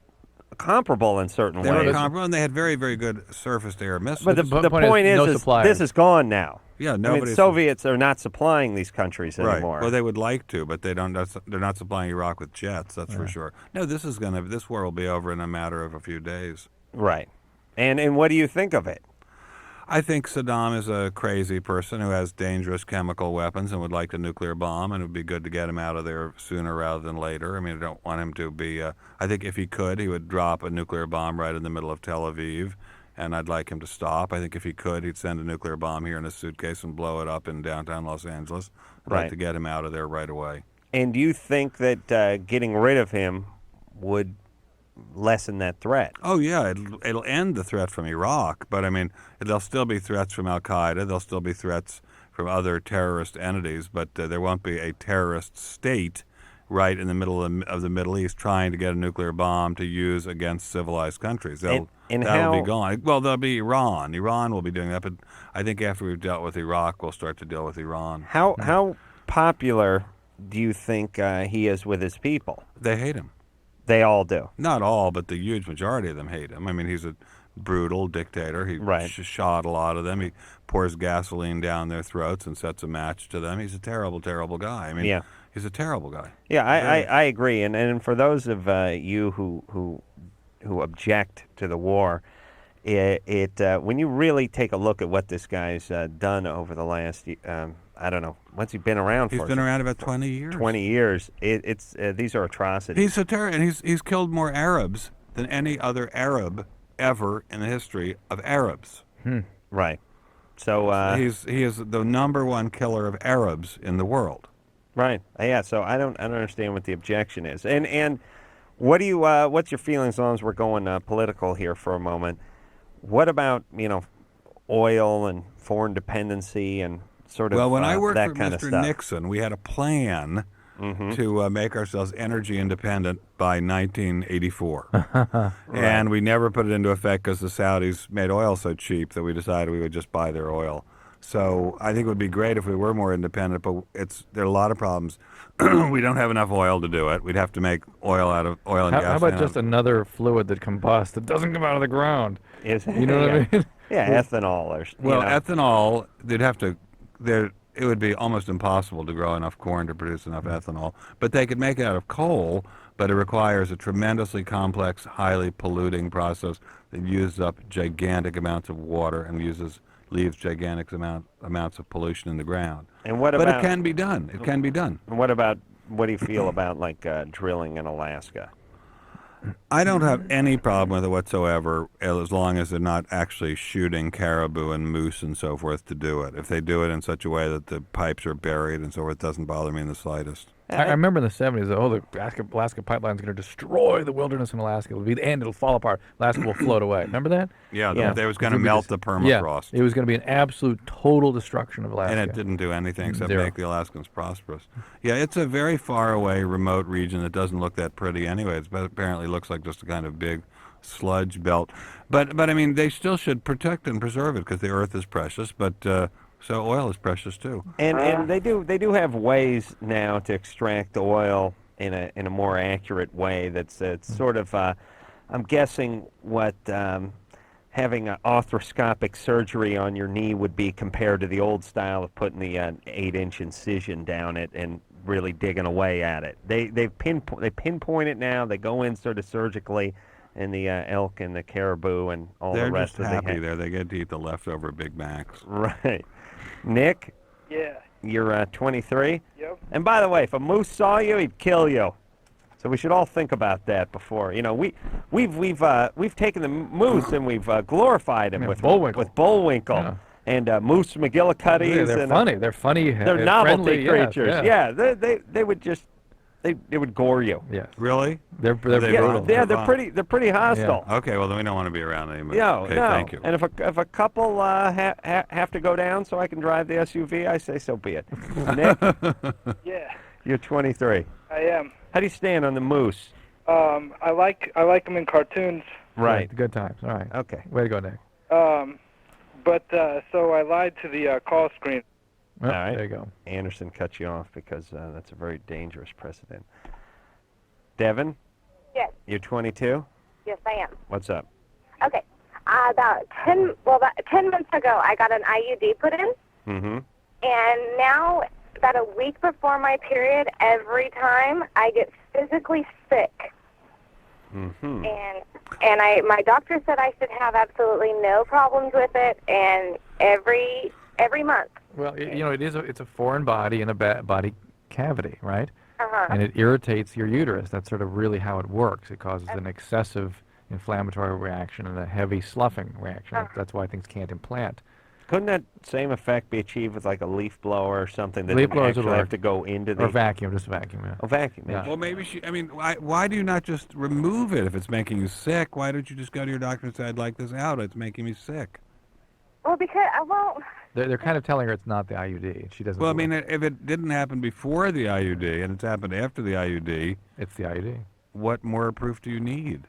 comparable in certain ways. They were comparable, and they had very, very good surface-to-air missiles. But the point is this is gone now. Yeah, Soviets are not supplying these countries anymore. Right. Well, they would like to, but they don't. They're not supplying Iraq with jets. That's for sure. No, this war will be over in a matter of a few days. Right. And what do you think of it? I think Saddam is a crazy person who has dangerous chemical weapons and would like a nuclear bomb, and it would be good to get him out of there sooner rather than later. I don't want him to be... I think if he could, he would drop a nuclear bomb right in the middle of Tel Aviv, and I'd like him to stop. I think if he could, he'd send a nuclear bomb here in a suitcase and blow it up in downtown Los Angeles. I'd like to get him out of there right away. And do you think that getting rid of him would lessen that threat? Oh, yeah. It'll end the threat from Iraq, but there'll still be threats from Al-Qaeda. There'll still be threats from other terrorist entities, but there won't be a terrorist state right in the middle of the Middle East trying to get a nuclear bomb to use against civilized countries. That'll be gone. Well, there'll be Iran. Iran will be doing that, but I think after we've dealt with Iraq, we'll start to deal with Iran. How popular do you think he is with his people? They hate him. They all do. Not all, but the huge majority of them hate him. He's a brutal dictator. He shot a lot of them. He pours gasoline down their throats and sets a match to them. He's a terrible, terrible guy. He's a terrible guy. Yeah, I agree. And for those of you who object to the war, when you really take a look at what this guy's done over the last, I don't know, what's he been around for? He's been around about 20 years. 20 years. It's these are atrocities. He's a terror, and he's killed more Arabs than any other Arab ever in the history of Arabs. Right. So he is the number one killer of Arabs in the world. Right. Yeah. So I don't understand what the objection is. And what do you what's your feelings, as long as we're going political here for a moment? What about oil and foreign dependency and sort of well, when I worked that for kind of Mr. stuff? Nixon, we had a plan to make ourselves energy independent by 1984. And we never put it into effect because the Saudis made oil so cheap that we decided we would just buy their oil. So I think it would be great if we were more independent, but there are a lot of problems. We don't have enough oil to do it. We'd have to make oil out of oil and gas. How about just another fluid that combusts that doesn't come out of the ground? You know what I mean? Yeah, ethanol or ethanol. They'd have to. It would be almost impossible to grow enough corn to produce enough ethanol. But they could make it out of coal, but it requires a tremendously complex, highly polluting process that uses up gigantic amounts of water and leaves gigantic amounts of pollution in the ground. And what but about? It can be done. It can be done. And what do you feel about like drilling in Alaska? I don't have any problem with it whatsoever, as long as they're not actually shooting caribou and moose and so forth to do it. If they do it in such a way that the pipes are buried and so forth, it doesn't bother me in the slightest. I remember in the 70s, the Alaska pipeline is going to destroy the wilderness in Alaska. It'll be the end. It'll fall apart. Alaska will float away. Remember that? Yeah. They was going to melt the permafrost. Yeah, it was going to be an absolute total destruction of Alaska. And it didn't do anything except make the Alaskans prosperous. Yeah, it's a very far away, remote region that doesn't look that pretty anyway. It apparently looks like just a kind of big sludge belt. But I mean, they still should protect and preserve it because the earth is precious. But so oil is precious too. And they do have ways now to extract oil in a more accurate way. That's sort of I'm guessing what having an arthroscopic surgery on your knee would be compared to the old style of putting the 8-inch incision down it and really digging away at it. They pinpoint it now. They go in sort of surgically. And the elk and the caribou and all the rest of They're just happy there. They get to eat the leftover Big Macs. Right. Nick? Yeah. You're 23? Yep. And by the way, if a moose saw you, he'd kill you. So we should all think about that before. We've taken the moose and we've glorified him with Bullwinkle. Yeah. And Moose McGillicuddies. Yeah, they're funny. They're funny. They're novelty friendly, creatures. Yeah. They would just they would gore you. Yes. Really? They're brutal. Yeah, they're pretty hostile. Yeah. Okay, well then we don't want to be around anymore. No, okay, no. Thank you. And if a couple have to go down so I can drive the SUV, I say so be it. Nick? Yeah. You're 23. I am. How do you stand on the moose? I like them in cartoons. Right. Good times. All right. Okay. Way to go, Nick. But so I lied to the call screen. Oh, all right. There you go. Anderson cut you off because that's a very dangerous precedent. Devin? Yes. You're 22? Yes, I am. What's up? Okay. About 10 months ago, I got an IUD put in. Mm-hmm. And now, about a week before my period, every time I get physically sick. Mm-hmm. And my doctor said I should have absolutely no problems with it, and every month. Well, it's a foreign body in a body cavity, right? Uh-huh. And it irritates your uterus. That's sort of really how it works. It causes an excessive inflammatory reaction and a heavy sloughing reaction. That's why things can't implant. Couldn't that same effect be achieved with like a leaf blower or something that Leaf didn't blowers would actually work. have to go into the... Or vacuum, just vacuum, yeah. Oh, vacuum. Yeah. Well, maybe why do you not just remove it if it's making you sick? Why don't you just go to your doctor and say, I'd like this out, it's making me sick? Well, because I won't... They're kind of telling her it's not the IUD. She doesn't. Well, I believe mean, if it didn't happen before the IUD and it's happened after the IUD, it's the IUD. What more proof do you need?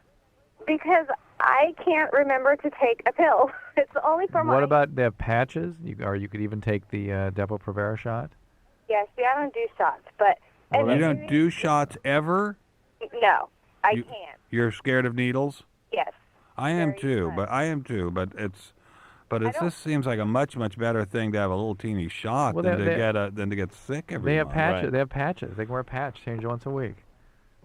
Because I can't remember to take a pill. It's only for my... What about the patches? You could even take the Depo-Provera shot. Yes, I don't do shots, but... You don't do shots ever? No, I can't. You're scared of needles? Yes. I am too, but it just seems like a much better thing to have a little teeny shot than to get sick every month. Patches. Right. They have patches. They can wear a patch, change it once a week.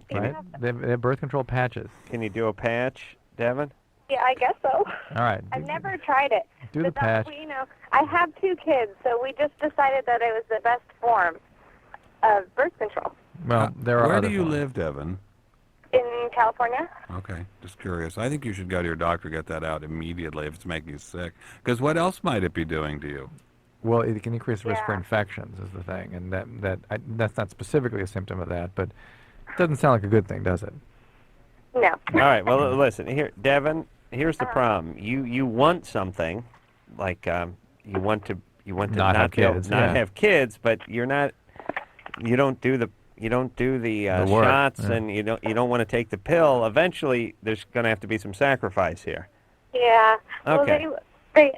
Right? They have birth control patches. Can you do a patch, Devin? Yeah, I guess so. All right. I've never tried it. Do the But patch. You know, I have 2 kids, so we just decided that it was the best form of birth control. Well, there are Where other do you forms. live, Devin? In California? Okay, just curious. I think you should go to your doctor, get that out immediately if it's making you sick. Because what else might it be doing to you? Well, it can increase the risk for Yeah. infections is the thing, and that's not specifically a symptom of that, but it doesn't sound like a good thing, does it? No. All right. Well, listen here, Devin. Here's the problem. You want something, like you want to Not have kids, yeah. have kids, but you're not. You don't do the The work, shots, yeah. and you don't want to take the pill. Eventually, there's going to have to be some sacrifice here. Yeah. Okay. Well, they,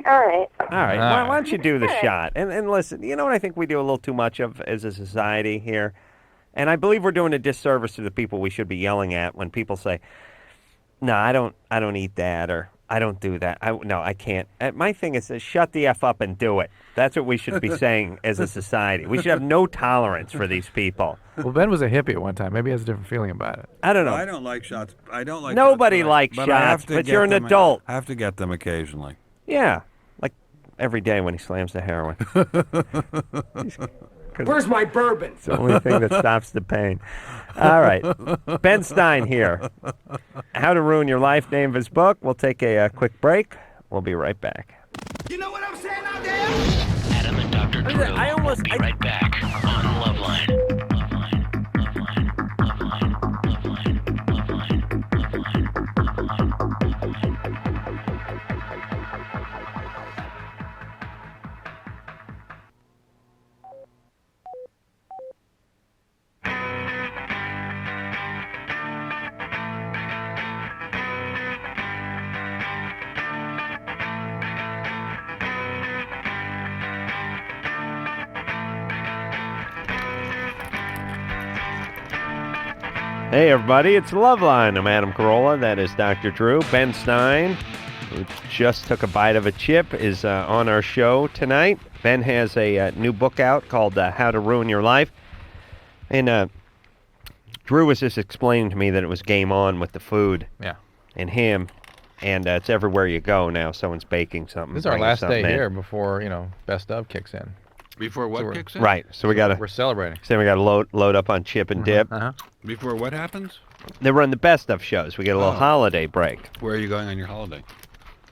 all right. All right. All Why don't you do the All right. shot? And listen, you know what I think we do a little too much of as a society here? And I believe we're doing a disservice to the people we should be yelling at when people say, no, I don't eat that, or I don't do that. No, I can't. My thing is, shut the F up and do it. That's what we should be saying as a society. We should have no tolerance for these people. Well, Ben was a hippie at one time. Maybe he has a different feeling about it. I don't know. I don't like shots. I don't like Nobody shots, likes but I have shots, to but get you're an them- adult. I have to get them occasionally. Yeah, like every day when he slams the heroin. Where's my bourbon? It's the only thing that stops the pain. All right. Ben Stein here. How to Ruin Your Life, name of his book. We'll take a quick break. We'll be right back. You know what I'm saying out there? Adam and Dr. Drew will be right back on Loveline. Hey, everybody. It's Loveline. I'm Adam Carolla. That is Dr. Drew. Ben Stein, who just took a bite of a chip, is on our show tonight. Ben has a new book out called How to Ruin Your Life. And Drew was just explaining to me that it was game on with the food. Yeah. And him. And it's everywhere you go now. Someone's baking something. This is our bringing last day something in. here before, Best Of kicks in. Before what So we're- kicks in? Right. So we got to We're celebrating. load up on chip and dip. Uh-huh. Before what happens? They run the best of shows. We get a little holiday break. Where are you going on your holiday?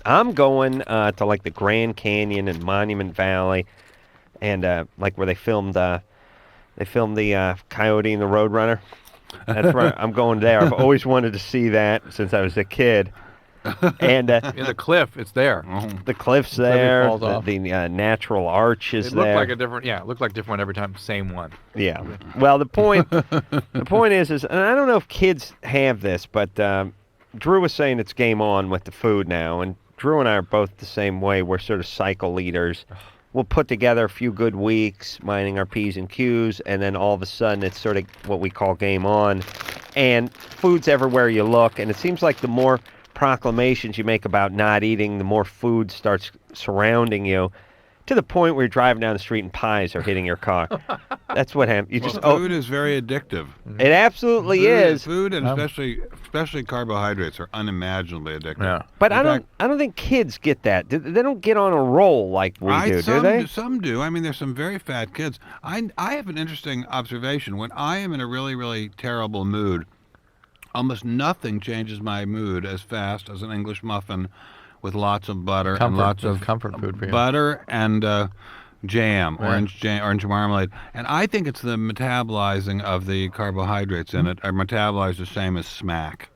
I'm going to like the Grand Canyon and Monument Valley, and like where they filmed the Coyote and the Roadrunner. That's right. I'm going there. I've always wanted to see that since I was a kid. And In the cliff, it's there. the cliff's cliff there. falls off. The natural arch is It looked there. like a different, it looked like different every time. Same one. Yeah. Well, the point is, and I don't know if kids have this, but Drew was saying it's game on with the food now, and Drew and I are both the same way. We're sort of cycle leaders. We'll put together a few good weeks, minding our P's and Q's, and then all of a sudden it's sort of what we call game on. And food's everywhere you look, and it seems like the more proclamations you make about not eating, the more food starts surrounding you, to the point where you're driving down the street and pies are hitting your car. That's what happens. You just Food is very addictive. It absolutely is. Food and especially carbohydrates are unimaginably addictive. Yeah. But In fact, I don't think kids get that. They don't get on a roll like we do they? Some do. I mean, there's some very fat kids. I have an interesting observation. When I am in a really, really terrible mood, almost nothing changes my mood as fast as an English muffin with lots of butter and lots of comfort food for you. butter and jam, Right. orange marmalade. And I think it's the metabolizing of the carbohydrates in it are metabolized the same as smack.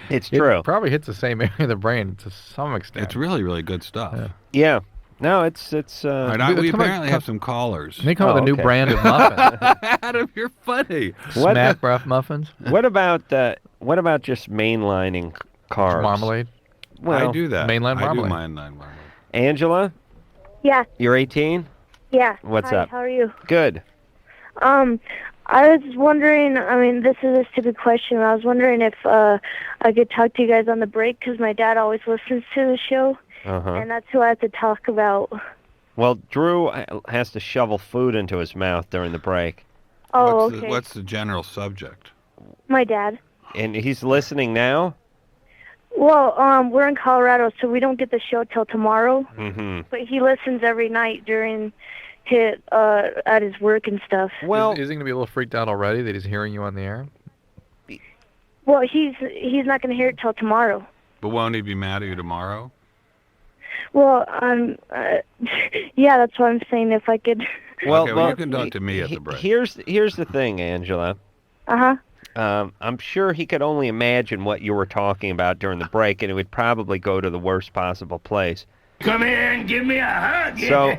It's true. It probably hits the same area of the brain to some extent. It's really, really good stuff. Yeah. No, it's All right, we apparently have some callers. They come with a new okay. brand of muffin. Adam, you're funny. Smack breath muffins. What about just mainlining carbs? Marmalade. Well, I do that. Mainline I do marmalade. mainline marmalade. Angela, Yeah. you're 18? Yeah. What's Hi, up? How are you? Good. I was wondering, I mean, this is a stupid question. I was wondering if I could talk to you guys on the break because my dad always listens to the show, Uh-huh. and that's who I have to talk about. Well, Drew has to shovel food into his mouth during the break, Oh, What's okay. the general subject? My dad. and he's listening now. Well, we're in Colorado, so we don't get the show till tomorrow. Mm-hmm. But he listens every night during his at his work and stuff. Well, is he going to be a little freaked out already that he's hearing you on the air? Well, he's not going to hear it till tomorrow. But won't he be mad at you tomorrow? Well, yeah, that's what I'm saying. If I could. Well, you can talk to me at the break. Here's the thing, Angela. Uh-huh. I'm sure he could only imagine what you were talking about during the break, and it would probably go to the worst possible place. Come here and give me a hug. So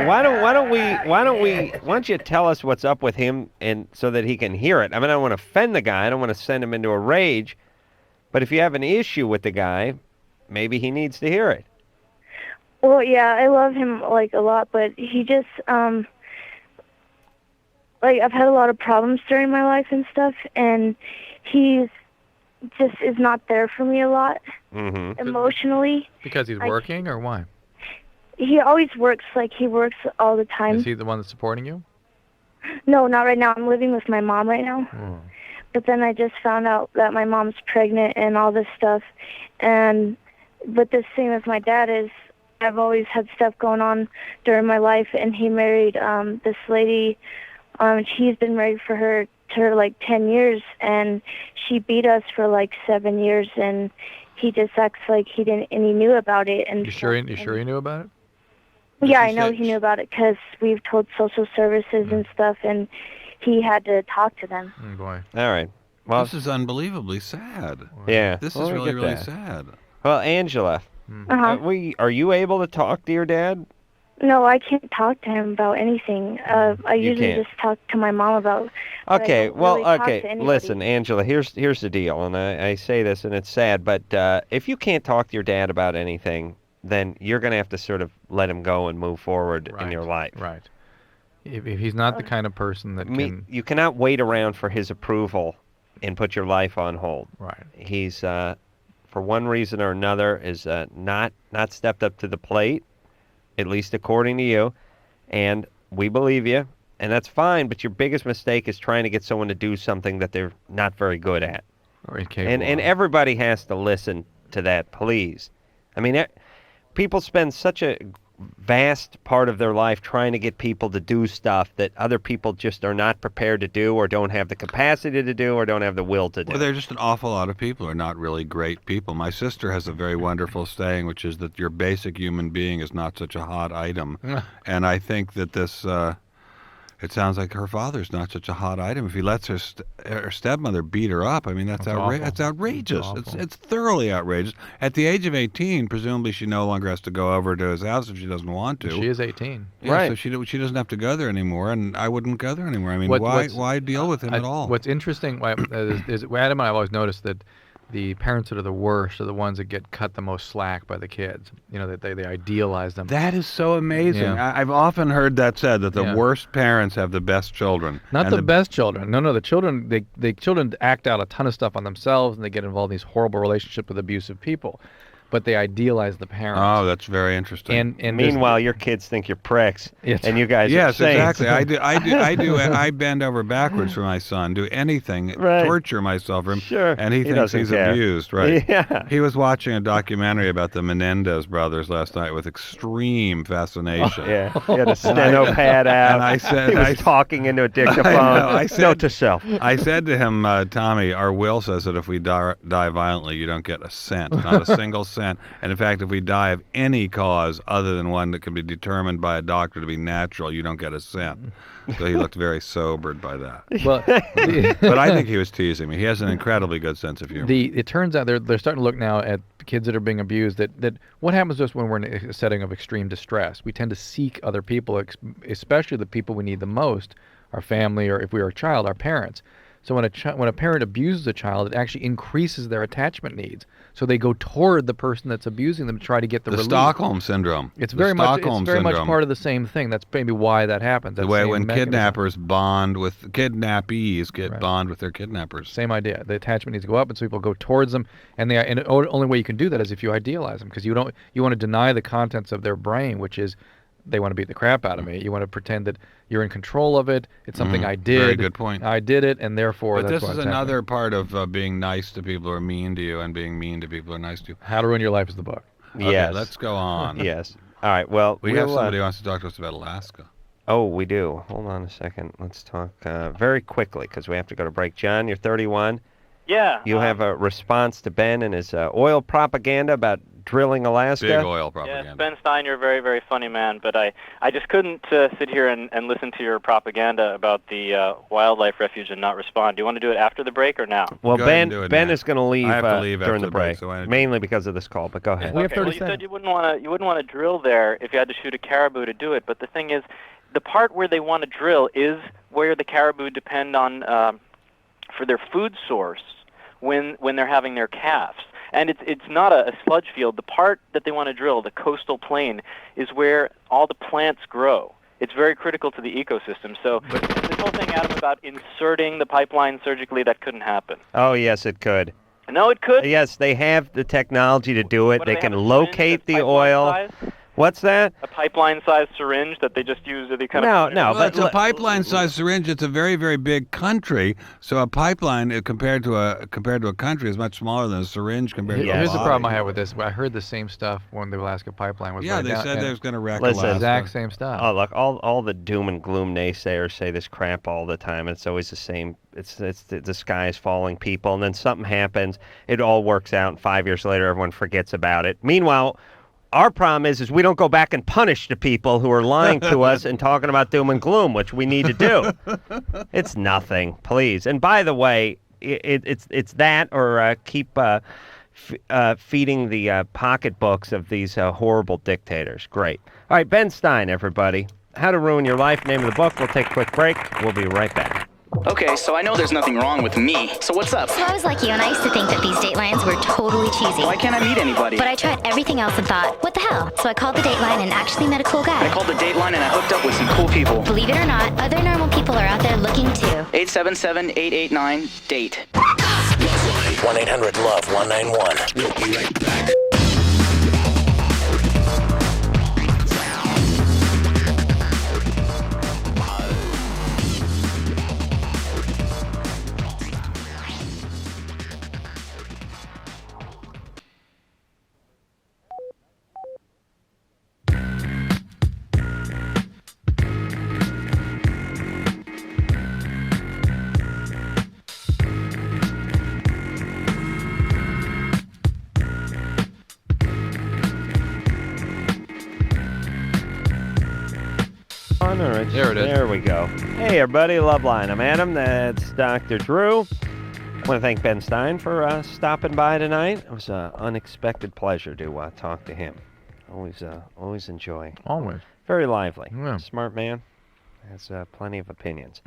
why don't you tell us what's up with him, and so that he can hear it? I mean, I don't want to offend the guy. I don't want to send him into a rage. But if you have an issue with the guy, maybe he needs to hear it. Well, yeah, I love him like a lot, but he just like I've had a lot of problems during my life and stuff, and he's just is not there for me a lot emotionally. Because he's working, or why? He always works. Like he works all the time. Is he the one that's supporting you? No, not right now. I'm living with my mom right now. Oh. But then I just found out that my mom's pregnant and all this stuff. But the thing with my dad is I've always had stuff going on during my life, and he married this lady. He's been married to her like 10 years, and she beat us for like 7 years, and he just acts like he didn't, and he knew about it. And You sure he knew about it? Yeah, I know he knew about it because we've told social services and stuff, and he had to talk to them. Oh, boy. All right. Well, this is unbelievably sad. Yeah. This Well, is I really, get really that. sad. Well, Angela, are you able to talk to your dad? No, I can't talk to him about anything. I usually can't. just talk to my mom about. but I Okay, don't well, really talk to okay. anybody. Listen, Angela, here's the deal, and I say this, and it's sad, but if you can't talk to your dad about anything, then you're going to have to sort of let him go and move forward in your life. Right. If he's not the kind of person that can... You cannot wait around for his approval and put your life on hold. Right. He's, for one reason or another, is not stepped up to the plate, at least according to you, and we believe you, and that's fine, but your biggest mistake is trying to get someone to do something that they're not very good at. Or incapable And of. everybody has to listen to that, please. I mean, people spend such a vast part of their life trying to get people to do stuff that other people just are not prepared to do, or don't have the capacity to do, or don't have the will to do. Well, there's just an awful lot of people who are not really great people. My sister has a very wonderful saying, which is that your basic human being is not such a hot item. And I think that this, it sounds like her father's not such a hot item. If he lets her stepmother beat her up, I mean, that's outrageous. It's thoroughly outrageous. At the age of 18, presumably she no longer has to go over to his house if she doesn't want to. She is 18. Yeah, Right. So she doesn't have to go there anymore, and I wouldn't go there anymore. I mean, What's- why deal with him at all? What's interesting is Adam and I have always noticed that the parents that are the worst are the ones that get cut the most slack by the kids. You know, that they idealize them. That is so amazing. Yeah. I've often heard that said, that the Yeah. worst parents have the best children. Not And the best children. No, the children, the children act out a ton of stuff on themselves, and they get involved in these horrible relationships with abusive people. But they idealize the parents. Oh, that's very interesting. And meanwhile, your kids think you're pricks, Yes. and you guys are Yes, saints. exactly. I bend over backwards for my son, do anything, Right. torture myself for him. Sure. And he thinks doesn't he's care. abused, right? Yeah. He was watching a documentary about the Menendez brothers last night with extreme fascination. Yeah, he had a steno pad out. And I said, he was talking into a dictaphone. I said, Note to self. I said to him, Tommy, our will says that if we die violently, you don't get a cent, not a single cent. And in fact, if we die of any cause other than one that can be determined by a doctor to be natural, you don't get a cent. So he looked very sobered by that. Well, But I think he was teasing me. He has an incredibly good sense of humor. It turns out they're starting to look now at kids that are being abused. That what happens to us when we're in a setting of extreme distress? We tend to seek other people, especially the people we need the most, our family, or if we are a child, our parents. So when a parent abuses a child, it actually increases their attachment needs. So they go toward the person that's abusing them to try to get the relief. Stockholm syndrome. It's The very much Stockholm much syndrome. part of the same thing. That's maybe why that happens. The That way same when mechanism. kidnappers bond with kidnappees bond with their kidnappers. Same idea. The attachment needs to go up, and so people go towards them. And the only way you can do that is if you idealize them, because you want to deny the contents of their brain, which is they want to beat the crap out of me. You want to pretend that you're in control of it. It's something I did. Very good point. I did it, and therefore But that's this why is it's another happening. part of being nice to people who are mean to you and being mean to people who are nice to you. How to Ruin Your Life is the book. Okay, Yes. let's go on. Yes. All right. Well, We have we'll, somebody who wants to talk to us about Alaska. Oh, we do. Hold on a second. Let's talk very quickly because we have to go to break. John, you're 31. Yeah. You have a response to Ben and his oil propaganda about drilling Alaska? Big oil propaganda. Yes, Ben Stein, you're a very, very funny man, but I just couldn't sit here and listen to your propaganda about the wildlife refuge and not respond. Do you want to do it after the break or now? Well, Go ahead and Ben do it Ben now. is going to leave, I have to leave during after the break, so why don't you- mainly because of this call, but go ahead. We have Okay, 30 well, you seconds. said you wouldn't want to drill there if you had to shoot a caribou to do it, but the thing is, the part where they want to drill is where the caribou depend on for their food source when they're having their calves. And it's not a sludge field. The part that they want to drill, the coastal plain, is where all the plants grow. It's very critical to the ecosystem. So this whole thing, Adam, about inserting the pipeline surgically, that couldn't happen. Oh, yes, it could. No, it could. Yes, they have the technology to do it. What do They they can have, a syringe locate that's the pipeline oil. size? What's that? A pipeline-sized syringe that they just use? They kind No, of no, Well, but it's a pipeline-sized syringe. It's a very, very big country. So a pipeline compared to a country is much smaller than a syringe compared to a Here's the body. problem I have with this. I heard the same stuff when the Alaska pipeline was Yeah, laid they down, said and they was going to wreck Listen, Alaska. exact same stuff. Oh, look, all the doom and gloom naysayers say this crap all the time. It's always the same. It's the sky is falling, people, and then something happens. It all works out, and 5 years later, everyone forgets about it. Meanwhile, our problem is we don't go back and punish the people who are lying to us and talking about doom and gloom, which we need to do. It's nothing, please. And by the way, it's that or keep feeding the pocketbooks of these horrible dictators. Great. All right, Ben Stein, everybody. How to Ruin Your Life, name of the book. We'll take a quick break. We'll be right back. Okay, so I know there's nothing wrong with me. So what's up? So I was like you, and I used to think that these Datelines were totally cheesy. Why can't I meet anybody? But I tried everything else and thought, what the hell? So I called the Dateline and actually met a cool guy. I called the Dateline and I hooked up with some cool people. Believe it or not, other normal people are out there looking too. 877-889-DATE. 1-800-LOVE-191. We'll be right back. All right, There it is. There we go. Hey, everybody, LoveLine. I'm Adam. That's Dr. Drew. I want to thank Ben Stein for stopping by tonight. It was an unexpected pleasure to talk to him. Always enjoy. Always. Very lively. Yeah. Smart man. Has plenty of opinions.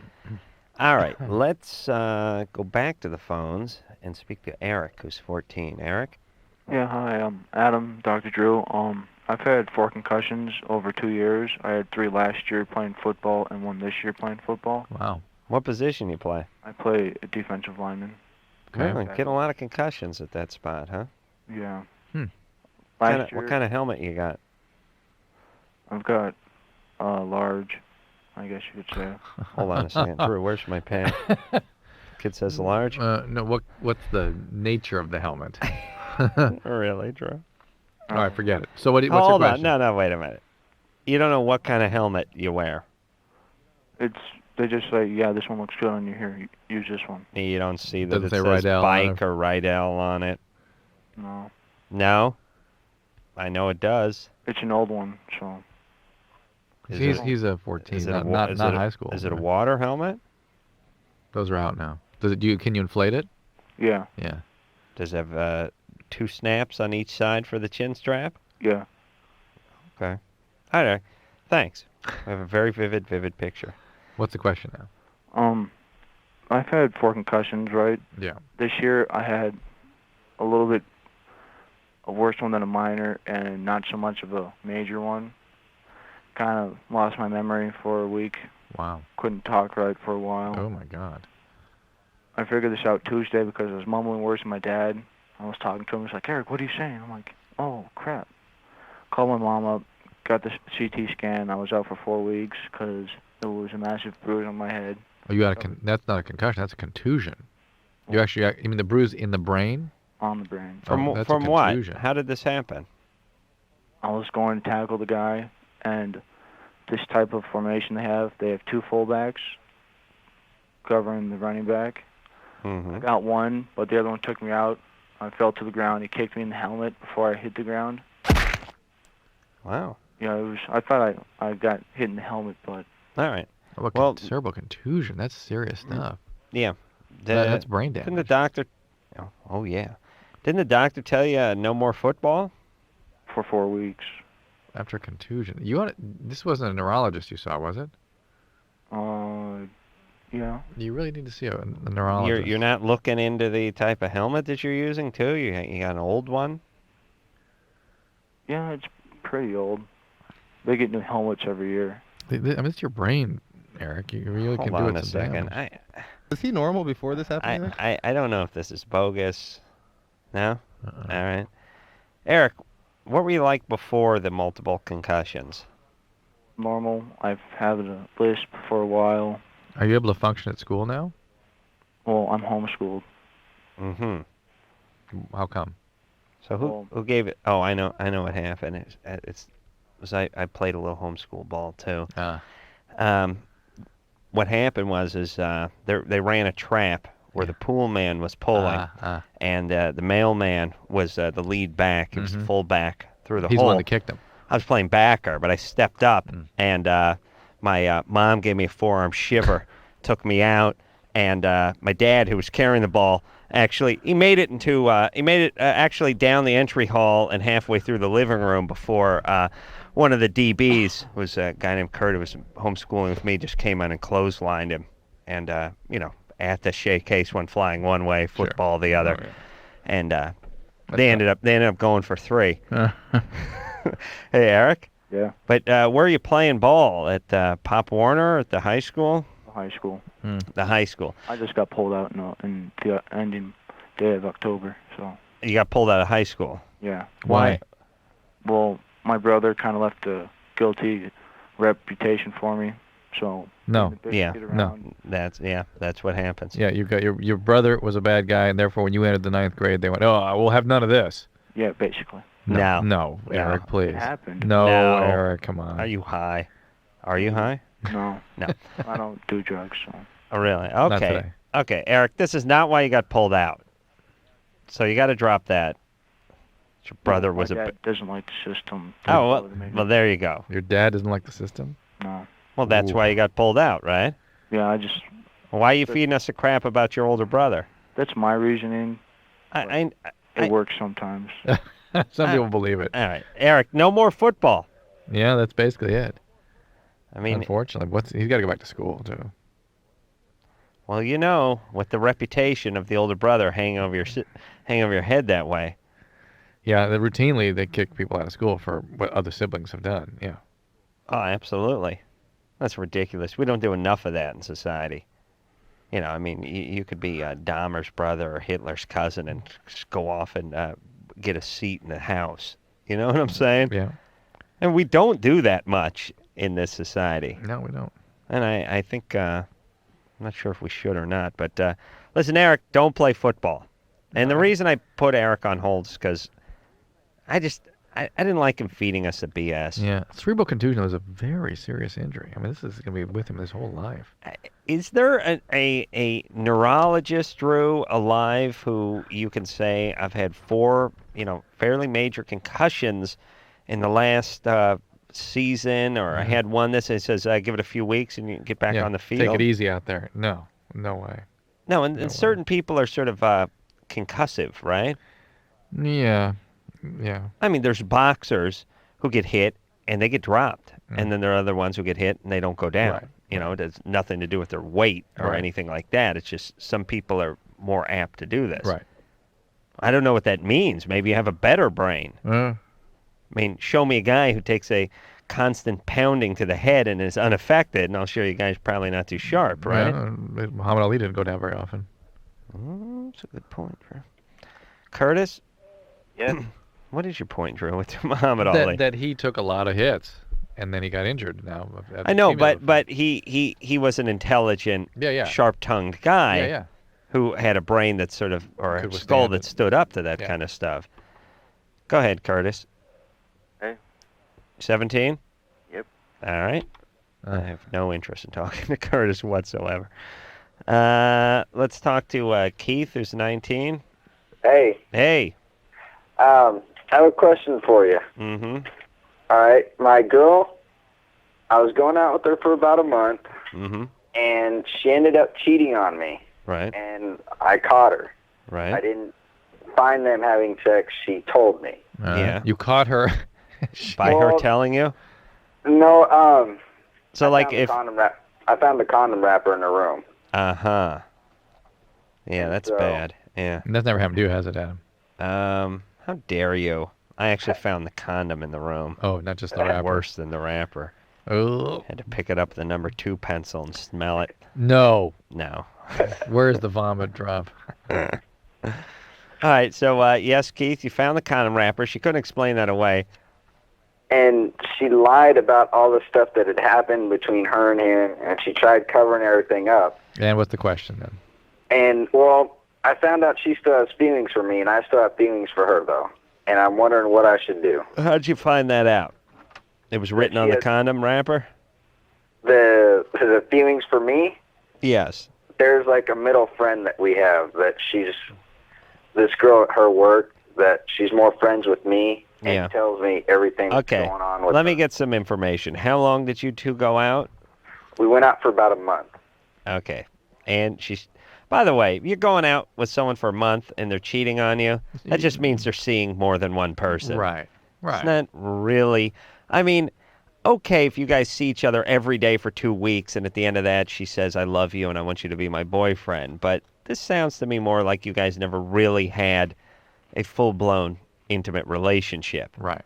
All right, let's go back to the phones and speak to Eric, who's 14. Eric? Yeah, hi, I'm Adam, Dr. Drew. I've had 4 concussions over 2 years. I had 3 last year playing football and 1 this year playing football. Wow. What position you play? I play a defensive lineman. Really? Getting a lot of concussions at that spot, huh? Yeah. What kind of helmet you got? I've got large, I guess you could say. Hold on a second. Drew, where's my pen? Kid says large? No, what's the nature of the helmet? Really, Drew? All right, forget it. So what's your Hold on. question? No, wait a minute. You don't know what kind of helmet you wear. They just say, yeah, this one looks good on you. Here, use this one. You don't see that Doesn't it say says Rydell on bike it. or Rydell on it. No. No? I know it does. It's an old one, so. He's a 14, not high school. Is it a water helmet? Those are out now. Can you inflate it? Yeah. Yeah. Does it have 2 snaps on each side for the chin strap? Yeah. Okay. All right. Thanks. I have a very vivid picture. What's the question now? I've had 4 concussions, right? Yeah. This year I had a little bit a worse one than a minor and not so much of a major one. Kind of lost my memory for a week. Wow. Couldn't talk right for a while. Oh, my God. I figured this out Tuesday because I was mumbling words with my dad. I was talking to him. He's like, Eric, what are you saying? I'm like, oh, crap. Called my mom up, got the CT scan. I was out for 4 weeks because there was a massive bruise on my head. Oh, you got that's not a concussion. That's a contusion. You actually got, you mean the bruise in the brain? On the brain. From that's from a what? contusion. How did this happen? I was going to tackle the guy, and this type of formation they have 2 fullbacks covering the running back. I got one, but the other one took me out. I fell to the ground. He kicked me in the helmet before I hit the ground. Wow. Yeah, it was. I thought I got hit in the helmet, but. All right. Well, cerebral contusion. That's serious stuff. Yeah. That's brain damage. Didn't the doctor? Oh yeah. Didn't the doctor tell you no more football? For 4 weeks. After contusion. This wasn't a neurologist you saw, was it? Yeah. You really need to see a neurologist. You're not looking into the type of helmet that you're using too. You got an old one. Yeah, it's pretty old. They get new helmets every year. I mean, it's your brain, Eric. You really can do it. Hold on a second. Was he normal before this happened? I don't know if this is bogus. No? All right. Eric, what were you like before the multiple concussions? Normal. I've had a lisp for a while. Are you able to function at school now? Well, I'm homeschooled. Mm-hmm. How come? So who gave it? Oh, I know what happened. I played a little homeschool ball too. What happened was they ran a trap where the pool man was pulling, and the mailman was the lead back. He was the full back through the hole. He's the one that kicked him. I was playing backer, but I stepped up, and my mom gave me a forearm shiver, took me out, and my dad, who was carrying the ball, actually he made it actually down the entry hall and halfway through the living room before one of the DBs, was a guy named Kurt who was homeschooling with me, just came on and clotheslined him, and attaché case went flying one way, football the other, and they ended up going for 3. Hey, Eric. Yeah. But where are you playing ball? At Pop Warner, at the high school? The high school. The high school. I just got pulled out in the ending day of October, so. You got pulled out of high school? Yeah. Why? Well, my brother kind of left a guilty reputation for me, so. No. Yeah. No. That's what happens. Yeah, you got your brother was a bad guy, and therefore when you entered the 9th grade, they went, "Oh, we'll have none of this." Yeah, basically. No, Eric, please. It happened. No, Eric, come on. Are you high? Are you high? No. No. I don't do drugs, so. Oh, really? Not Okay. today. Okay, Eric, this is not why you got pulled out. So you got to drop that. Your brother was my dad doesn't like the system. Oh, well, there you go. Your dad doesn't like the system? No. Well, that's why you got pulled out, right? Yeah, I just. Why are you feeding us a crap about your older brother? That's my reasoning. It works sometimes. Some people believe it. All right, Eric, no more football. Yeah, that's basically it. I mean, unfortunately, he's got to go back to school too. Well, with the reputation of the older brother hanging over your head that way. Yeah, routinely they kick people out of school for what other siblings have done. Yeah. Oh, absolutely. That's ridiculous. We don't do enough of that in society. You could be Dahmer's brother or Hitler's cousin and just go off and get a seat in the house. You know what I'm saying? Yeah. And we don't do that much in this society. No, we don't. And I think, I'm not sure if we should or not, but listen, Eric, don't play football. And the reason I put Eric on hold is because I didn't like him feeding us the BS. Yeah. Cerebral contusion was a very serious injury. I mean, this is going to be with him his whole life. Is there a neurologist, Drew, alive who you can say, I've had 4, fairly major concussions in the last season, or I had one that says, give it a few weeks and you can get back on the field? Take it easy out there. No way. No, and certain people are sort of concussive, right? Yeah. I mean, there's boxers who get hit and they get dropped, and then there are other ones who get hit and they don't go down. Right. It has nothing to do with their weight or anything like that. It's just some people are more apt to do this. Right. I don't know what that means. Maybe you have a better brain. I mean, show me a guy who takes a constant pounding to the head and is unaffected, and I'll show you guys probably not too sharp, right? Yeah, Muhammad Ali didn't go down very often. That's a good point. Curtis? Yeah? What is your point, Drew, with Muhammad Ali? That he took a lot of hits, and then he got injured. Now I know, but he was an intelligent, sharp-tongued guy. Yeah. Who had a brain that sort of, or Could a skull withstand that it. stood up to that kind of stuff. Go ahead, Curtis. Hey. 17? Yep. All right. I have no interest in talking to Curtis whatsoever. Let's talk to Keith, who's 19. Hey. Hey. I have a question for you. Mm-hmm. All right. My girl, I was going out with her for about a month, Mm-hmm. and she ended up cheating on me. Right. And I caught her. Right. I didn't find them having sex. She told me. Yeah. You caught her by her Well, telling you? No, So, like, if... I found the condom wrapper in her room. Uh-huh. Yeah, that's bad. Yeah. That's never happened to you, has it, Adam? How dare you? I actually found the condom in the room. Oh, not just the wrapper. Worse than the wrapper. Oh. Had to pick it up with the number 2 pencil and smell it. No. No. Where's the vomit drop? All right, so, yes, Keith, you found the condom wrapper. She couldn't explain that away. And she lied about all the stuff that had happened between her and him, and she tried covering everything up. And what's the question, then? And, well, I found out she still has feelings for me, and I still have feelings for her, though. And I'm wondering what I should do. How'd you find that out? It was written on the condom wrapper? The feelings for me? Yes. There's like a middle friend that we have that she's this girl at her work that she's more friends with me and tells me everything that's going on with Let me get some information. How long did you two go out? We went out for about a month. Okay. And she's... By the way, you're going out with someone for a month and they're cheating on you, that just means they're seeing more than one person. Right. It's not really... I mean... Okay, if you guys see each other every day for 2 weeks, and at the end of that, she says, I love you and I want you to be my boyfriend. But this sounds to me more like you guys never really had a full-blown intimate relationship. Right.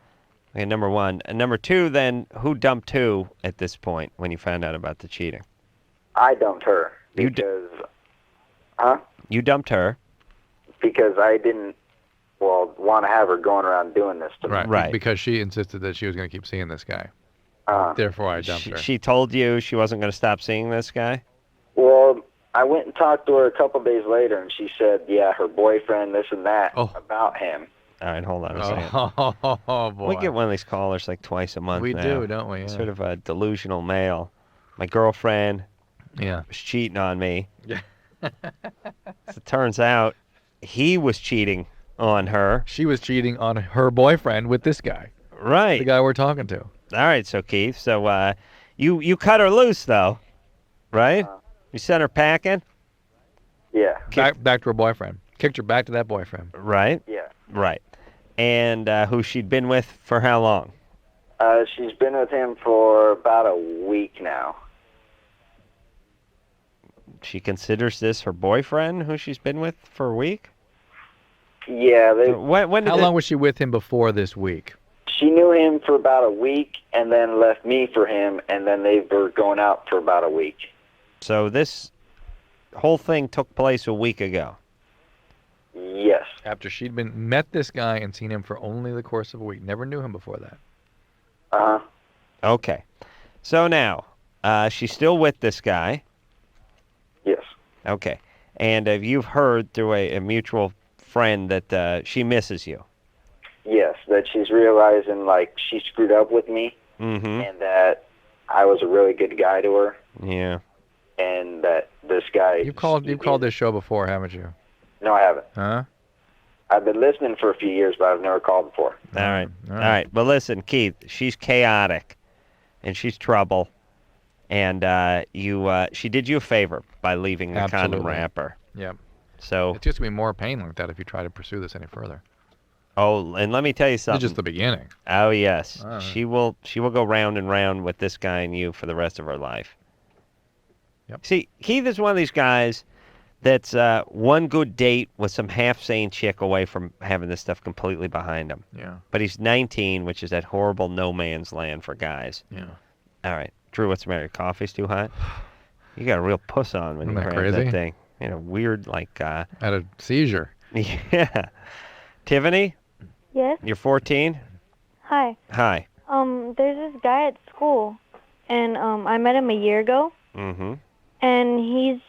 Okay, number one. And number two, then, who dumped who at this point when you found out about the cheating? I dumped her because... You dumped her. Because I didn't, want to have her going around doing this to me. Right. Because she insisted that she was going to keep seeing this guy. Therefore, I dumped her. She told you she wasn't going to stop seeing this guy? Well, I went and talked to her a couple days later, and she said, yeah, her boyfriend, this and that, about him. All right, hold on a second. Oh, boy. We get one of these callers like twice a month We now. do, don't we? Yeah. Sort of a delusional male. My girlfriend was cheating on me. Yeah. As it turns out, he was cheating on her. She was cheating on her boyfriend with this guy. Right. The guy we're talking to. All right, so Keith, so you cut her loose though, right? You sent her packing. Yeah. Back to her boyfriend. Kicked her back to that boyfriend. Right. Yeah. Right. And who she'd been with for how long? She's been with him for about a week now. She considers this her boyfriend, who she's been with for a week? Yeah. How long was she with him before this week? She knew him for about a week and then left me for him, and then they were going out for about a week. So this whole thing took place a week ago? Yes. After she'd met this guy and seen him for only the course of a week. Never knew him before that. Uh-huh. Okay. So now, she's still with this guy? Yes. Okay. And you've heard through a mutual friend that she misses you? Yes, that she's realizing, like, she screwed up with me, and that I was a really good guy to her. Yeah. And that this guy... You've called this show before, haven't you? No, I haven't. Huh? I've been listening for a few years, but I've never called before. All right. But listen, Keith, she's chaotic, and she's trouble, and she did you a favor by leaving the condom wrapper. Yep. So it's just going to be more pain like that if you try to pursue this any further. Oh, and let me tell you something. It's just the beginning. Oh, yes. All right. She will go round and round with this guy and you for the rest of her life. Yep. See, Keith is one of these guys that's one good date with some half-sane chick away from having this stuff completely behind him. Yeah. But he's 19, which is that horrible no man's land for guys. Yeah. All right. Drew, what's the matter? Your coffee's too hot? You got a real puss on when Isn't you that grab crazy? that thing. Weird, like... Had a seizure. Yeah. Tiffany? Yes. You're 14? Hi. Hi. There's this guy at school, and I met him a year ago, Mm-hmm. and he's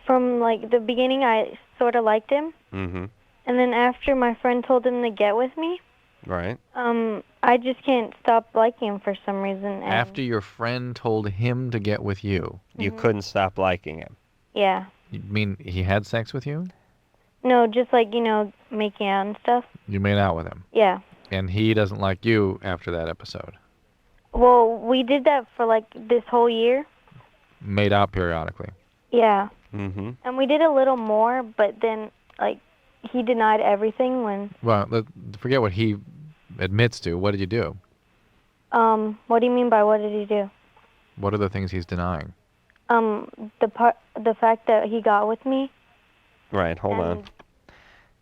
from like the beginning I sort of liked him, Mm-hmm. and then after my friend told him to get with me, Right. I just can't stop liking him for some reason. And After your friend told him to get with you. You couldn't stop liking him. yeah. You mean he had sex with you? No, just like, making out and stuff. You made out with him. Yeah. And he doesn't like you after that episode. Well, we did that for like this whole year. Made out periodically. Yeah. Mm-hmm. And we did a little more, but then like he denied everything when Well, forget what he admits to. What did you do? what do you mean by what did he do? What are the things he's denying? The fact that he got with me. Right, hold on.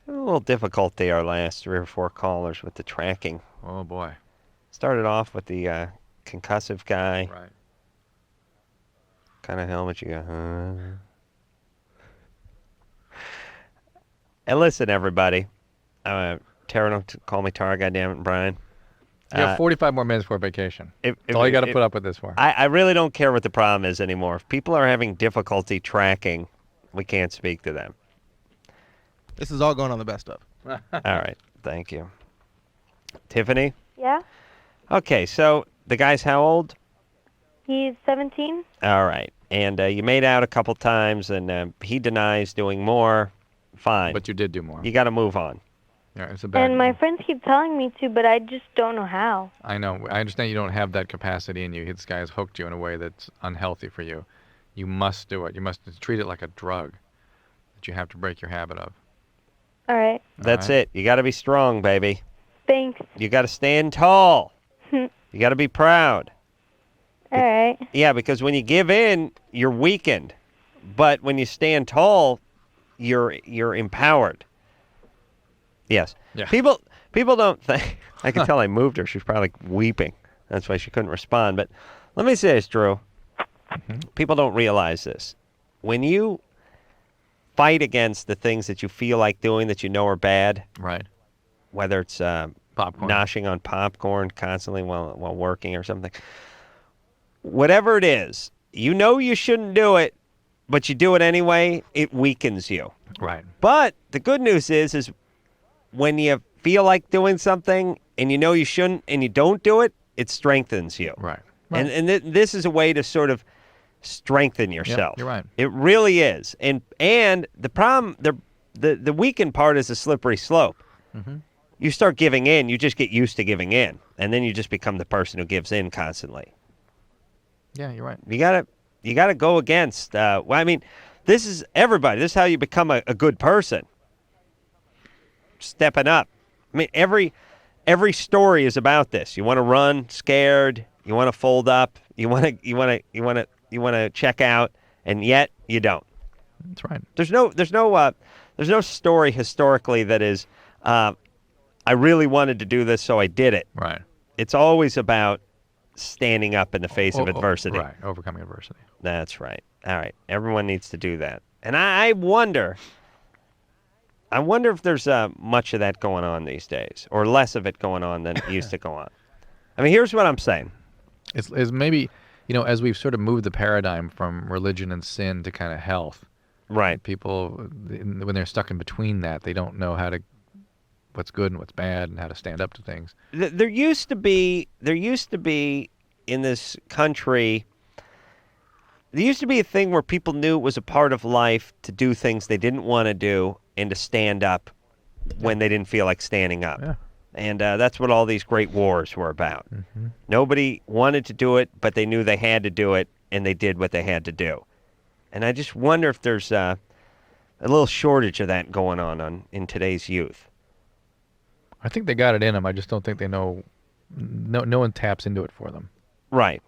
A little difficulty our last 3 or 4 callers with the tracking. Oh, boy. Started off with the concussive guy. Right. Kind of helmet you got, huh? And listen, everybody. Tara, don't call me Tara, goddammit, and Brian. You have 45 more minutes for vacation. That's That's all you got to put up with this for. I really don't care what the problem is anymore. If people are having difficulty tracking, we can't speak to them. This is all going on the best of. All right. Thank you. Tiffany? Yeah. Okay, so the guy's how old? He's 17. All right. And you made out a couple times, and he denies doing more. Fine. But you did do more. You got to move on. Yeah, it's a bad. And my friends keep telling me to, but I just don't know how. I know. I understand you don't have that capacity in you. This guy has hooked you in a way that's unhealthy for you. You must do it. You must treat it like a drug that you have to break your habit of. All right. That's it. You got to be strong, baby. Thanks. You got to stand tall. You got to be proud. All right. Yeah, because when you give in, you're weakened. But when you stand tall, you're empowered. Yes. Yeah. People don't think. I can tell I moved her. She's probably weeping. That's why she couldn't respond. But let me say this, Drew. People don't realize this. When you fight against the things that you feel like doing that you know are bad, right? Whether it's noshing on popcorn constantly while working or something, whatever it is, you know you shouldn't do it, but you do it anyway. It weakens you. Right. But the good news is when you feel like doing something and you know you shouldn't and you don't do it, it strengthens you. Right. And this is a way to sort of strengthen yourself. Yep, you're right. It really is. And the problem, the weakened part is a slippery slope. Mm-hmm. You start giving in, you just get used to giving in, and then you just become the person who gives in constantly. Yeah, you're right. You gotta go against. This is everybody. This is how you become a good person. Stepping up. I mean, every story is about this. You want to run scared. You want to fold up. You want to check out, and yet you don't. That's right. There's no story historically that is. I really wanted to do this, so I did it. Right. It's always about standing up in the face of adversity. Right. Overcoming adversity. That's right. All right. Everyone needs to do that. And I wonder if there's much of that going on these days, or less of it going on than it used to go on. I mean, here's what I'm saying. It's maybe, as we've sort of moved the paradigm from religion and sin to kind of health. Right. People, when they're stuck in between that, they don't know what's good and what's bad and how to stand up to things. There used to be in this country, there used to be a thing where people knew it was a part of life to do things they didn't want to do and to stand up when they didn't feel like standing up. Yeah. And that's what all these great wars were about. Mm-hmm. Nobody wanted to do it, but they knew they had to do it, and they did what they had to do. And I just wonder if there's a little shortage of that going on in today's youth. I think they got it in them. I just don't think they know. No one taps into it for them. Right.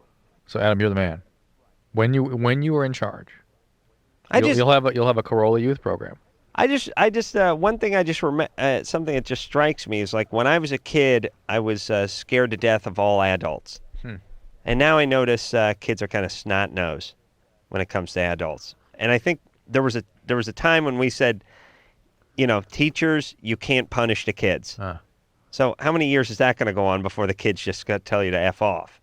So Adam, you're the man. When you are in charge, you'll have a Corolla Youth program. I just one thing I just remember, something that just strikes me is like when I was a kid, I was scared to death of all adults, and now I notice kids are kind of snot-nosed when it comes to adults. And I think there was a time when we said, teachers, you can't punish the kids. So how many years is that going to go on before the kids just got to tell you to F off?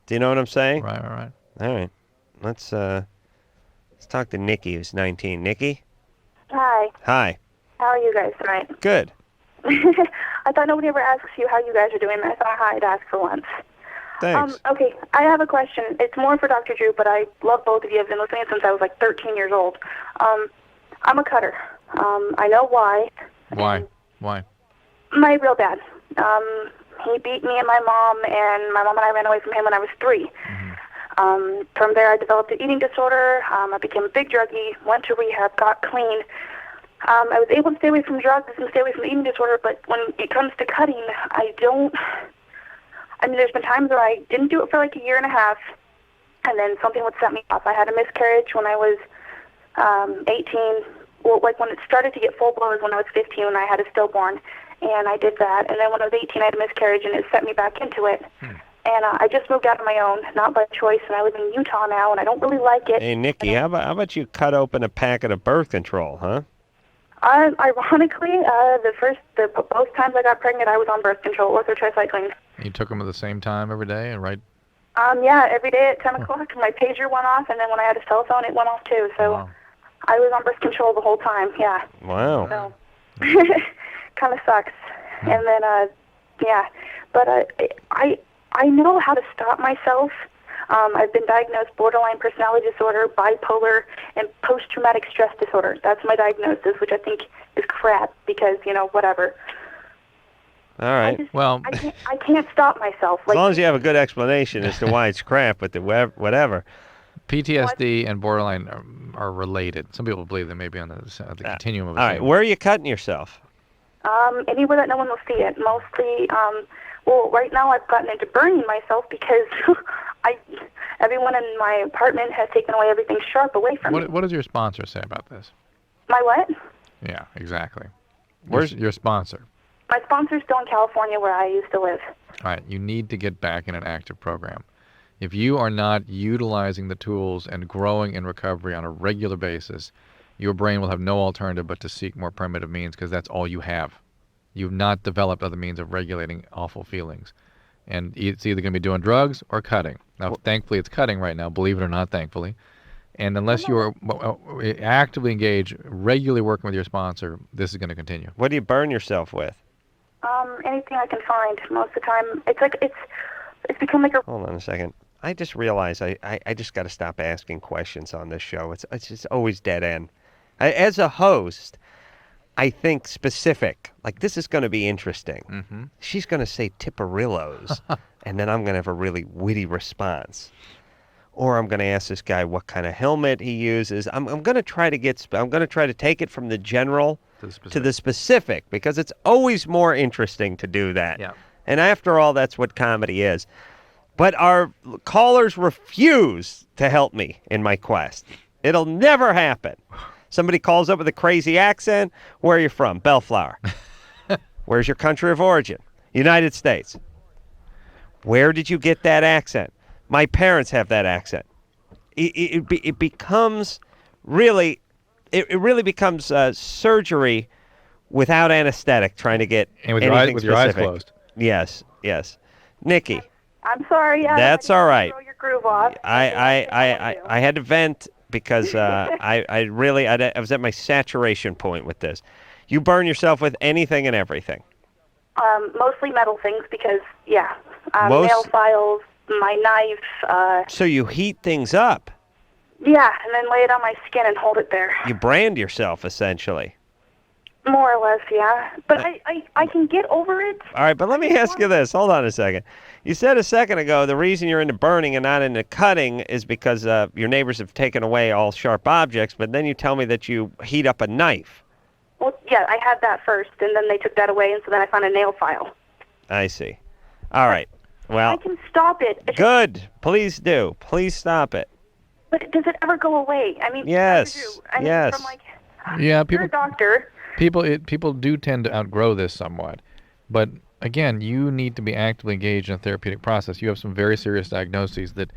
Do you know what I'm saying? Right. All right. Let's talk to Nikki, who's 19. Nikki? Hi. Hi. How are you guys tonight? Good. I thought nobody ever asks you how you guys are doing. I thought I'd ask for once. Thanks. Okay, I have a question. It's more for Dr. Drew, but I love both of you. I've been listening since I was like 13 years old. I'm a cutter. I know why. Why? My real dad. He beat me and my mom and I ran away from him when I was 3. From there, I developed an eating disorder. I became a big druggie, went to rehab, got clean. I was able to stay away from drugs and stay away from the eating disorder, but when it comes to cutting, there's been times where I didn't do it for like a year and a half, and then something would set me off. I had a miscarriage when I was 18. Well, like when it started to get full-blown was when I was 15 when I had a stillborn, and I did that. And then when I was 18, I had a miscarriage, and it set me back into it. And I just moved out on my own, not by choice, and I live in Utah now, and I don't really like it. Hey, Nikki, how about you cut open a packet of birth control, huh? Ironically, both times I got pregnant, I was on birth control, orthotricycline. You took them at the same time every day, and right? Yeah, every day at 10 o'clock, my pager went off, and then when I had a cell phone, it went off too. So I was on birth control the whole time, yeah. Wow. So, kind of sucks. And then, but I know how to stop myself. I've been diagnosed borderline personality disorder, bipolar, and post-traumatic stress disorder. That's my diagnosis, which I think is crap because, whatever. All right. I can't stop myself. As long as you have a good explanation as to why it's crap, but whatever. PTSD and borderline are related. Some people believe they may be on the continuum of. All right. Where are you cutting yourself? Anywhere that no one will see it. Mostly, right now I've gotten into burning myself because everyone in my apartment has taken away everything sharp away from me. What does your sponsor say about this? My what? Yeah, exactly. Where's your sponsor? My sponsor's still in California where I used to live. All right, you need to get back in an active program. If you are not utilizing the tools and growing in recovery on a regular basis, your brain will have no alternative but to seek more primitive means because that's all you have. You've not developed other means of regulating awful feelings. And it's either going to be doing drugs or cutting. Now, thankfully, it's cutting right now, believe it or not, thankfully. And unless you are actively engaged, regularly working with your sponsor, this is going to continue. What do you burn yourself with? Anything I can find. Most of the time, it's become like a. Hold on a second. I just realized I just got to stop asking questions on this show. It's just always dead end. As a host, I think specific. Like, this is going to be interesting. Mm-hmm. She's going to say Tipperillos, and then I'm going to have a really witty response. Or I'm going to ask this guy what kind of helmet he uses. I'm going to try to take it from the general to the specific because it's always more interesting to do that. Yeah. And after all, that's what comedy is. But our callers refuse to help me in my quest. It'll never happen. Somebody calls up with a crazy accent. Where are you from? Bellflower. Where's your country of origin? United States. Where did you get that accent? My parents have that accent. It becomes really, it really becomes surgery without anesthetic trying to get and with anything your eyes specific. closed. Yes. Nikki. I'm sorry. That's all right. Throw your groove off. I had to vent because I was at my saturation point with this. You burn yourself with anything and everything. Mostly metal things because nail files, my knife. So you heat things up. Yeah, and then lay it on my skin and hold it there. You brand yourself essentially. More or less, yeah. But I can get over it. All right, but let me ask you this. Hold on a second. You said a second ago the reason you're into burning and not into cutting is because your neighbors have taken away all sharp objects, but then you tell me that you heat up a knife. Well, yeah, I had that first, and then they took that away, and so then I found a nail file. I see. All right. Well, I can stop it. Good. Please do. Please stop it. But does it ever go away? I mean, yes. Yes. From Yeah, you're a doctor. People do tend to outgrow this somewhat, but again, you need to be actively engaged in a therapeutic process. You have some very serious diagnoses that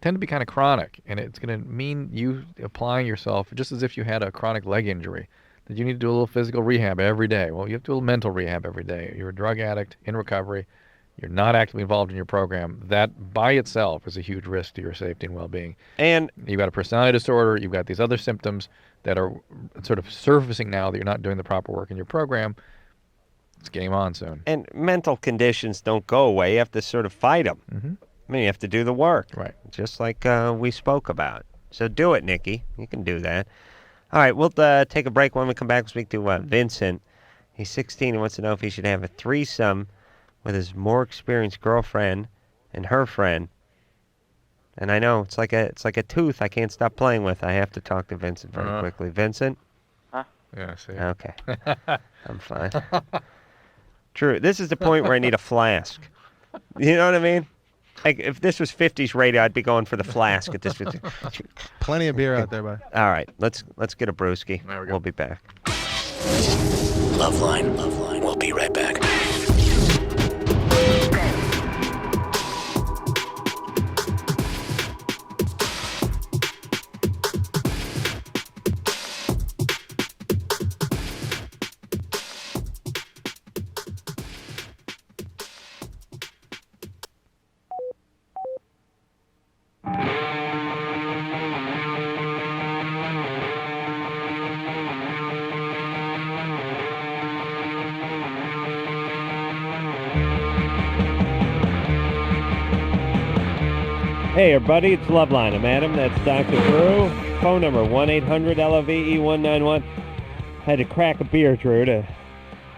tend to be kind of chronic, and it's going to mean you applying yourself just as if you had a chronic leg injury. that you need to do a little physical rehab every day. Well, you have to do a little mental rehab every day. You're a drug addict in recovery. You're not actively involved in your program. That by itself is a huge risk to your safety and well-being. And you've got a personality disorder. You've got these other symptoms that are sort of surfacing now that you're not doing the proper work in your program. It's game on soon. And mental conditions don't go away. You have to sort of fight them. Mm-hmm. I mean, you have to do the work. Right. Just like we spoke about. So do it, Nikki. You can do that. All right, we'll take a break. When we come back, we'll speak to Vincent. He's 16 and wants to know if he should have a threesome with his more experienced girlfriend and her friend. And I know it's like a tooth I can't stop playing with. I have to talk to Vincent very quickly. Vincent? Huh? Yeah, I see. Okay. I'm fine. True. This is the point where I need a flask. You know what I mean? Like if this was 50s radio, I'd be going for the flask at this. Plenty of beer out there, bud. All right, let's get a brewski. There we go. We'll be back. LoveLine. We'll be right back. Hey, everybody, it's LoveLine. I'm Adam. That's Dr. Drew. Phone number 1-800-LOVE-191. Had to crack a beer, Drew, to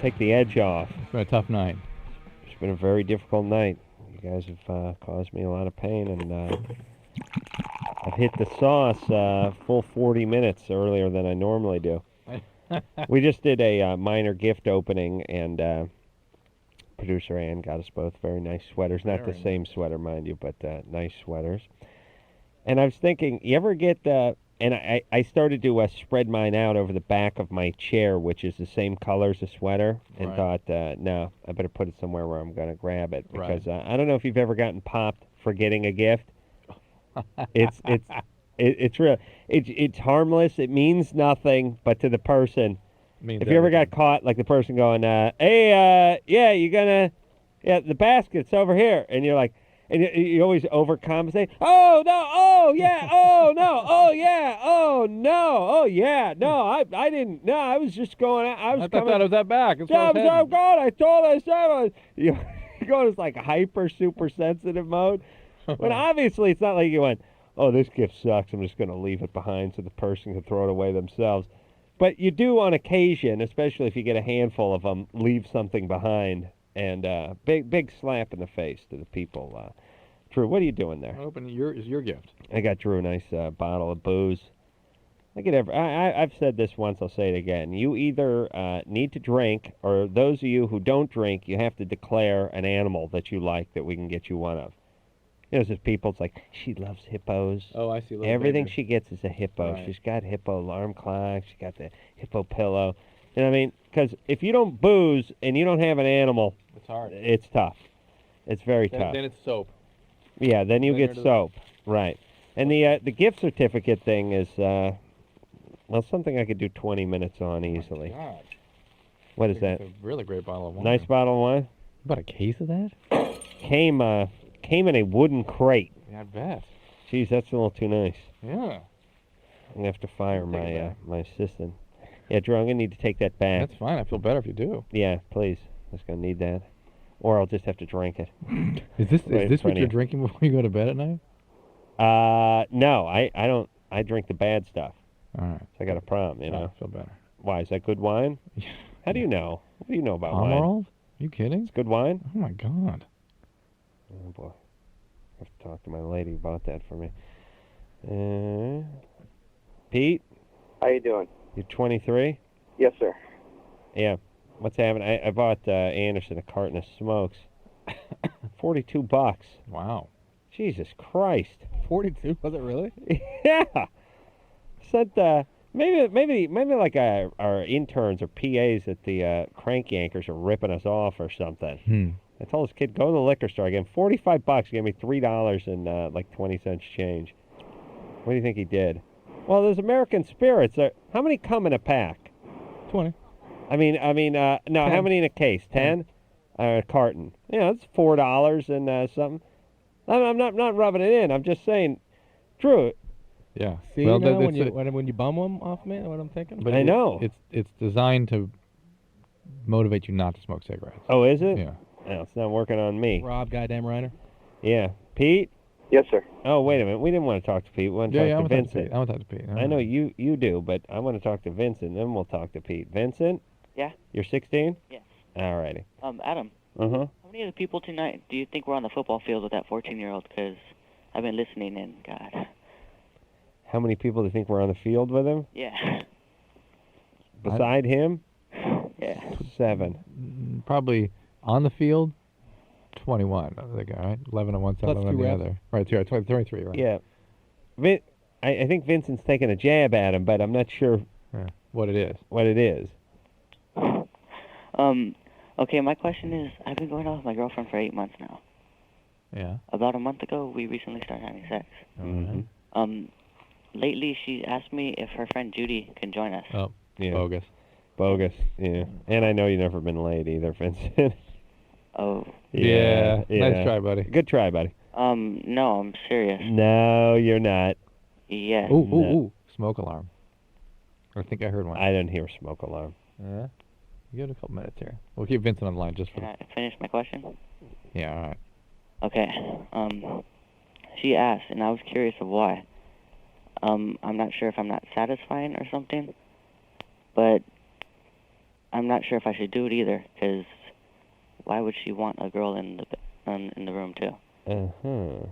take the edge off. It's been a tough night. It's been a very difficult night. You guys have caused me a lot of pain, and I've hit the sauce full 40 minutes earlier than I normally do. We just did a minor gift opening, and producer Ann got us both very nice sweaters. Not the same sweater, mind you, but nice sweaters. And I was thinking, you ever get and I started to spread mine out over the back of my chair, which is the same color as the sweater, and thought, no, I better put it somewhere where I'm going to grab it, because I don't know if you've ever gotten popped for getting a gift. It's real. It's harmless. It means nothing, but to the person, if you ever got caught, like the person going, hey, the basket's over here, and you're like, and you always overcompensate. Oh no! Oh yeah! Oh no! Oh yeah! Oh no! Oh yeah! No, I didn't. No, I was just going. I thought it was that back. It's God, I told us. You're going as like hyper super sensitive mode. When obviously it's not like you went, oh, this gift sucks. I'm just going to leave it behind so the person can throw it away themselves. But you do on occasion, especially if you get a handful of them, leave something behind. And big slap in the face to the people. Drew, what are you doing there? Open your gift. I got Drew a nice bottle of booze. I've said this once, I'll say it again. You either need to drink, or those of you who don't drink, you have to declare an animal that you like that we can get you one of. You know, there's people, it's like, she loves hippos. Oh, I see. Everything she gets is a hippo. Right. She's got hippo alarm clock. She's got the hippo pillow. You know what I mean? Because if you don't booze and you don't have an animal, it's hard. It's tough. It's very tough. Then it's soap. Yeah, then you get soap. Right. And the gift certificate thing is, something I could do 20 minutes on easily. Oh, God. What is that? It's a really great bottle of wine. Nice bottle of wine? About a case of that? Came in a wooden crate. Yeah, I bet. Jeez, that's a little too nice. Yeah. I'm going to have to fire my assistant. Yeah, Drew, I'm going to need to take that back. That's fine. I feel better if you do. Yeah, please. I'm just going to need that. Or I'll just have to drink it. Is this what you're drinking before you go to bed at night? No, I don't. I drink the bad stuff. All right. So I got a problem, you know. I feel better. Why? Is that good wine? How do you know? What do you know about wine? Pomerol? You kidding? It's good wine? Oh, my God. Oh, boy. I have to talk to my lady who bought that for me. Pete? How you doing? You're 23? Yes, sir. Yeah. What's happening? I bought Anderson a carton of smokes. $42. Wow. Jesus Christ. 42? Was it really? Yeah. Said maybe like our interns or PAs at the crank yankers are ripping us off or something. I told this kid, go to the liquor store. I gave him $45. He gave me $3 and like 20 cents change. What do you think he did? Well, there's American Spirits. How many come in a pack? 20. No, how many in a case? 10? A carton. Yeah, it's $4 and something. I'm not rubbing it in. I'm just saying, Drew. Yeah. See, well, now, when you bum them off me, what I'm thinking? But I know. It's designed to motivate you not to smoke cigarettes. Oh, is it? Yeah. No, it's not working on me. Rob, goddamn Reiner. Yeah. Pete? Yes, sir. Oh, wait a minute. We didn't want to talk to Pete. We want to talk to Vincent. I want to talk to Pete. I know you do, but I want to talk to Vincent, then we'll talk to Pete. Vincent? Yeah? You're 16? Yes. All righty. Adam. Uh-huh. How many of the people tonight do you think were on the football field with that 14-year-old? Because I've been listening in, God. How many people do you think were on the field with him? Yeah. Beside him? Yeah. 7. Probably on the field, 21. I think, all right? 11 on one side, Plus 11 on 2 the reps. other. Right, 23, right? Yeah. I think Vincent's taking a jab at him, but I'm not sure what it is. What it is. Okay, my question is, I've been going out with my girlfriend for 8 months now. Yeah. About a month ago, we recently started having sex. Mm-hmm. Lately, she asked me if her friend Judy can join us. Oh, yeah. Bogus. Yeah. And I know you've never been laid either, Vincent. Oh. Yeah. Nice try, buddy. Good try, buddy. No, I'm serious. No, you're not. Yes. Ooh. Smoke alarm. I think I heard one. I didn't hear a smoke alarm. Yeah. You got a couple minutes here. We'll keep Vincent on the line just for Can I finish my question? Yeah, all right. Okay. She asked, and I was curious of why. I'm not sure if I'm not satisfying or something, but I'm not sure if I should do it either, because why would she want a girl in the room too? Uh-huh.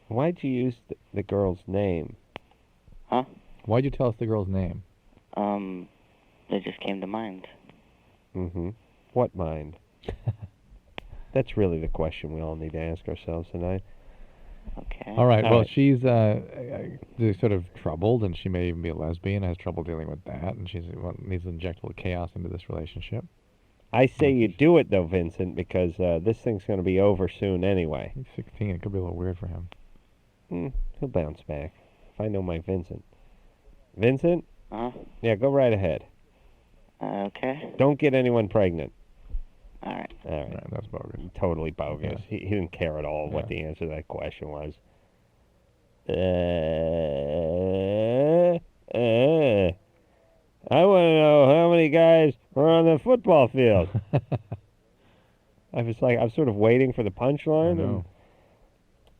Why'd you use the girl's name? Huh? Why'd you tell us the girl's name? It just came to mind. Mm-hmm. What mind? That's really the question we all need to ask ourselves tonight. Okay. All right. Well, she's sort of troubled, and she may even be a lesbian, has trouble dealing with that, and she's needs to inject a little chaos into this relationship. I say you do it, though, Vincent, because this thing's going to be over soon anyway. He's 16. It could be a little weird for him. He'll bounce back. If I know my Vincent. Vincent? Uh-huh. Yeah, go right ahead. Okay. Don't get anyone pregnant. All right. Right, that's bogus. Totally bogus. Yeah. He didn't care at all what the answer to that question was. I want to know how many guys are on the football field. I was sort of waiting for the punchline. No.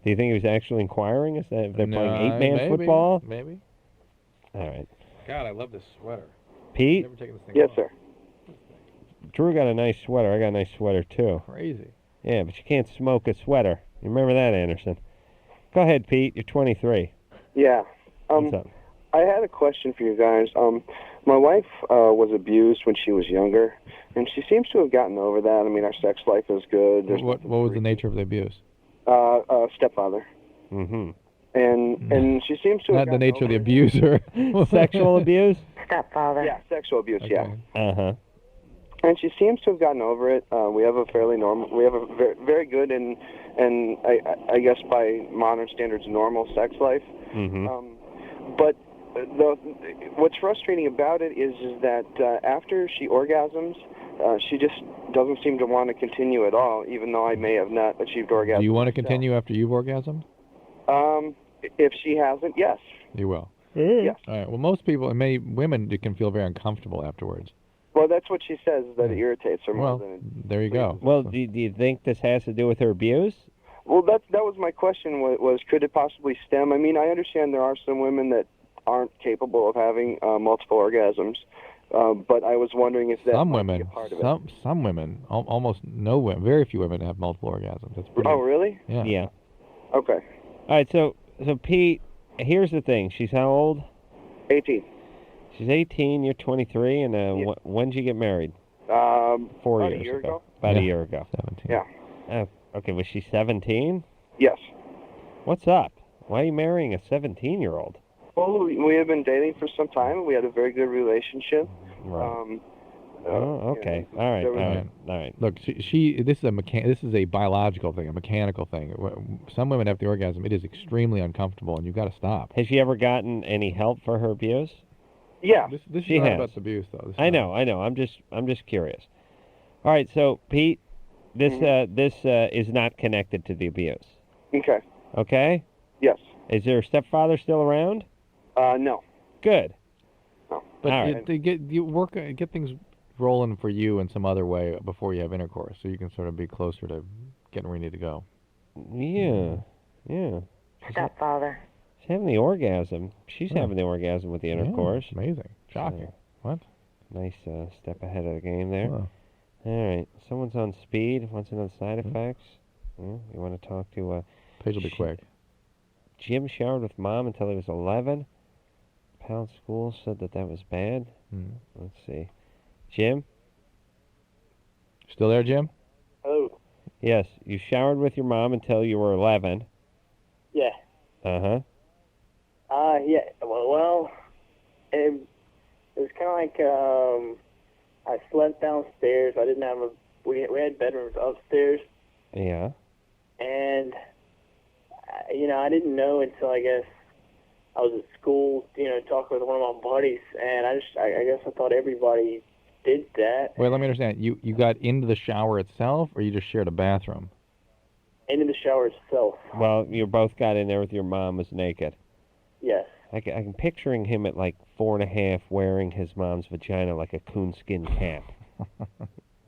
Do you think he was actually inquiring if they're playing eight-man maybe, football? Maybe. All right. God, I love this sweater. Pete? Never taken this thing Yes, off. sir. Drew got a nice sweater. I got a nice sweater, too. Crazy. Yeah, but you can't smoke a sweater. You remember that, Anderson? Go ahead, Pete. You're 23. Yeah. What's up? I had a question for you guys. My wife was abused when she was younger, and she seems to have gotten over that. I mean, our sex life is good. There's What was the nature of the abuse? stepfather. Mm-hmm. And she seems to have Not the gotten nature of the over abuser. Sexual abuse? Stepfather. Yeah, sexual abuse, yeah. Uh-huh. And she seems to have gotten over it. We have a very, very good and I guess by modern standards, normal sex life. Mm-hmm. But what's frustrating about it is that after she orgasms, she just doesn't seem to want to continue at all, even though I may have not achieved orgasm. Do you want to continue after you've orgasmed? If she hasn't, yes. You will. Yes. All right. Well, most people, and many women, you can feel very uncomfortable afterwards. Well, that's what she says, that it irritates her more Well, than it there you go. Well, do you think this has to do with her abuse? Well, that was my question. Was could it possibly stem? I mean, I understand there are some women that aren't capable of having multiple orgasms, but I was wondering if that Some might women, be a part of it. some women, almost no women, very few women have multiple orgasms. That's pretty. Oh, really? Yeah. Yeah. Okay. All right, so Pete, here's the thing. She's how old? 18. She's 18, you're 23, and when did you get married? 4 about years a year ago. About a year ago. 17. Yeah. Okay, was she 17? Yes. What's up? Why are you marrying a 17-year-old? Well, we have been dating for some time, and we had a very good relationship. Right. Okay. All right. Look, this is a biological thing, a mechanical thing. Some women have the orgasm. It is extremely uncomfortable, and you've got to stop. Has she ever gotten any help for her abuse? Yeah. This she is not has. about abuse, though. This is I not- know. I'm just curious. All right, so Pete, this is not connected to the abuse. Okay. Okay? Yes. Is your stepfather still around? No. Good. But All right. get things rolling for you in some other way before you have intercourse, so you can sort of be closer to getting where you need to go. Yeah. Stepfather. She's having the orgasm. She's having the orgasm with the intercourse. Amazing. Shocking. What? Nice step ahead of the game there. Wow. All right. Someone's on speed. Wants to know the side effects. You want to talk to... Page will be quick. Jim showered with Mom until he was 11. Pal at school said that was bad. Let's see. Jim? Still there, Jim? Hello. Yes. You showered with your mom until you were 11. Yeah. Uh-huh. Yeah. Well, it was kind of like I slept downstairs. I didn't have we had bedrooms upstairs, Yeah. and I didn't know until I guess I was at school, talking with one of my buddies, and I guess I thought everybody did that. Wait, let me understand. You got into the shower itself, or you just shared a bathroom? Into the shower itself. Well, you both got in there with your mom was naked. Yes. I'm picturing him at like 4.5 wearing his mom's vagina like a coonskin cap.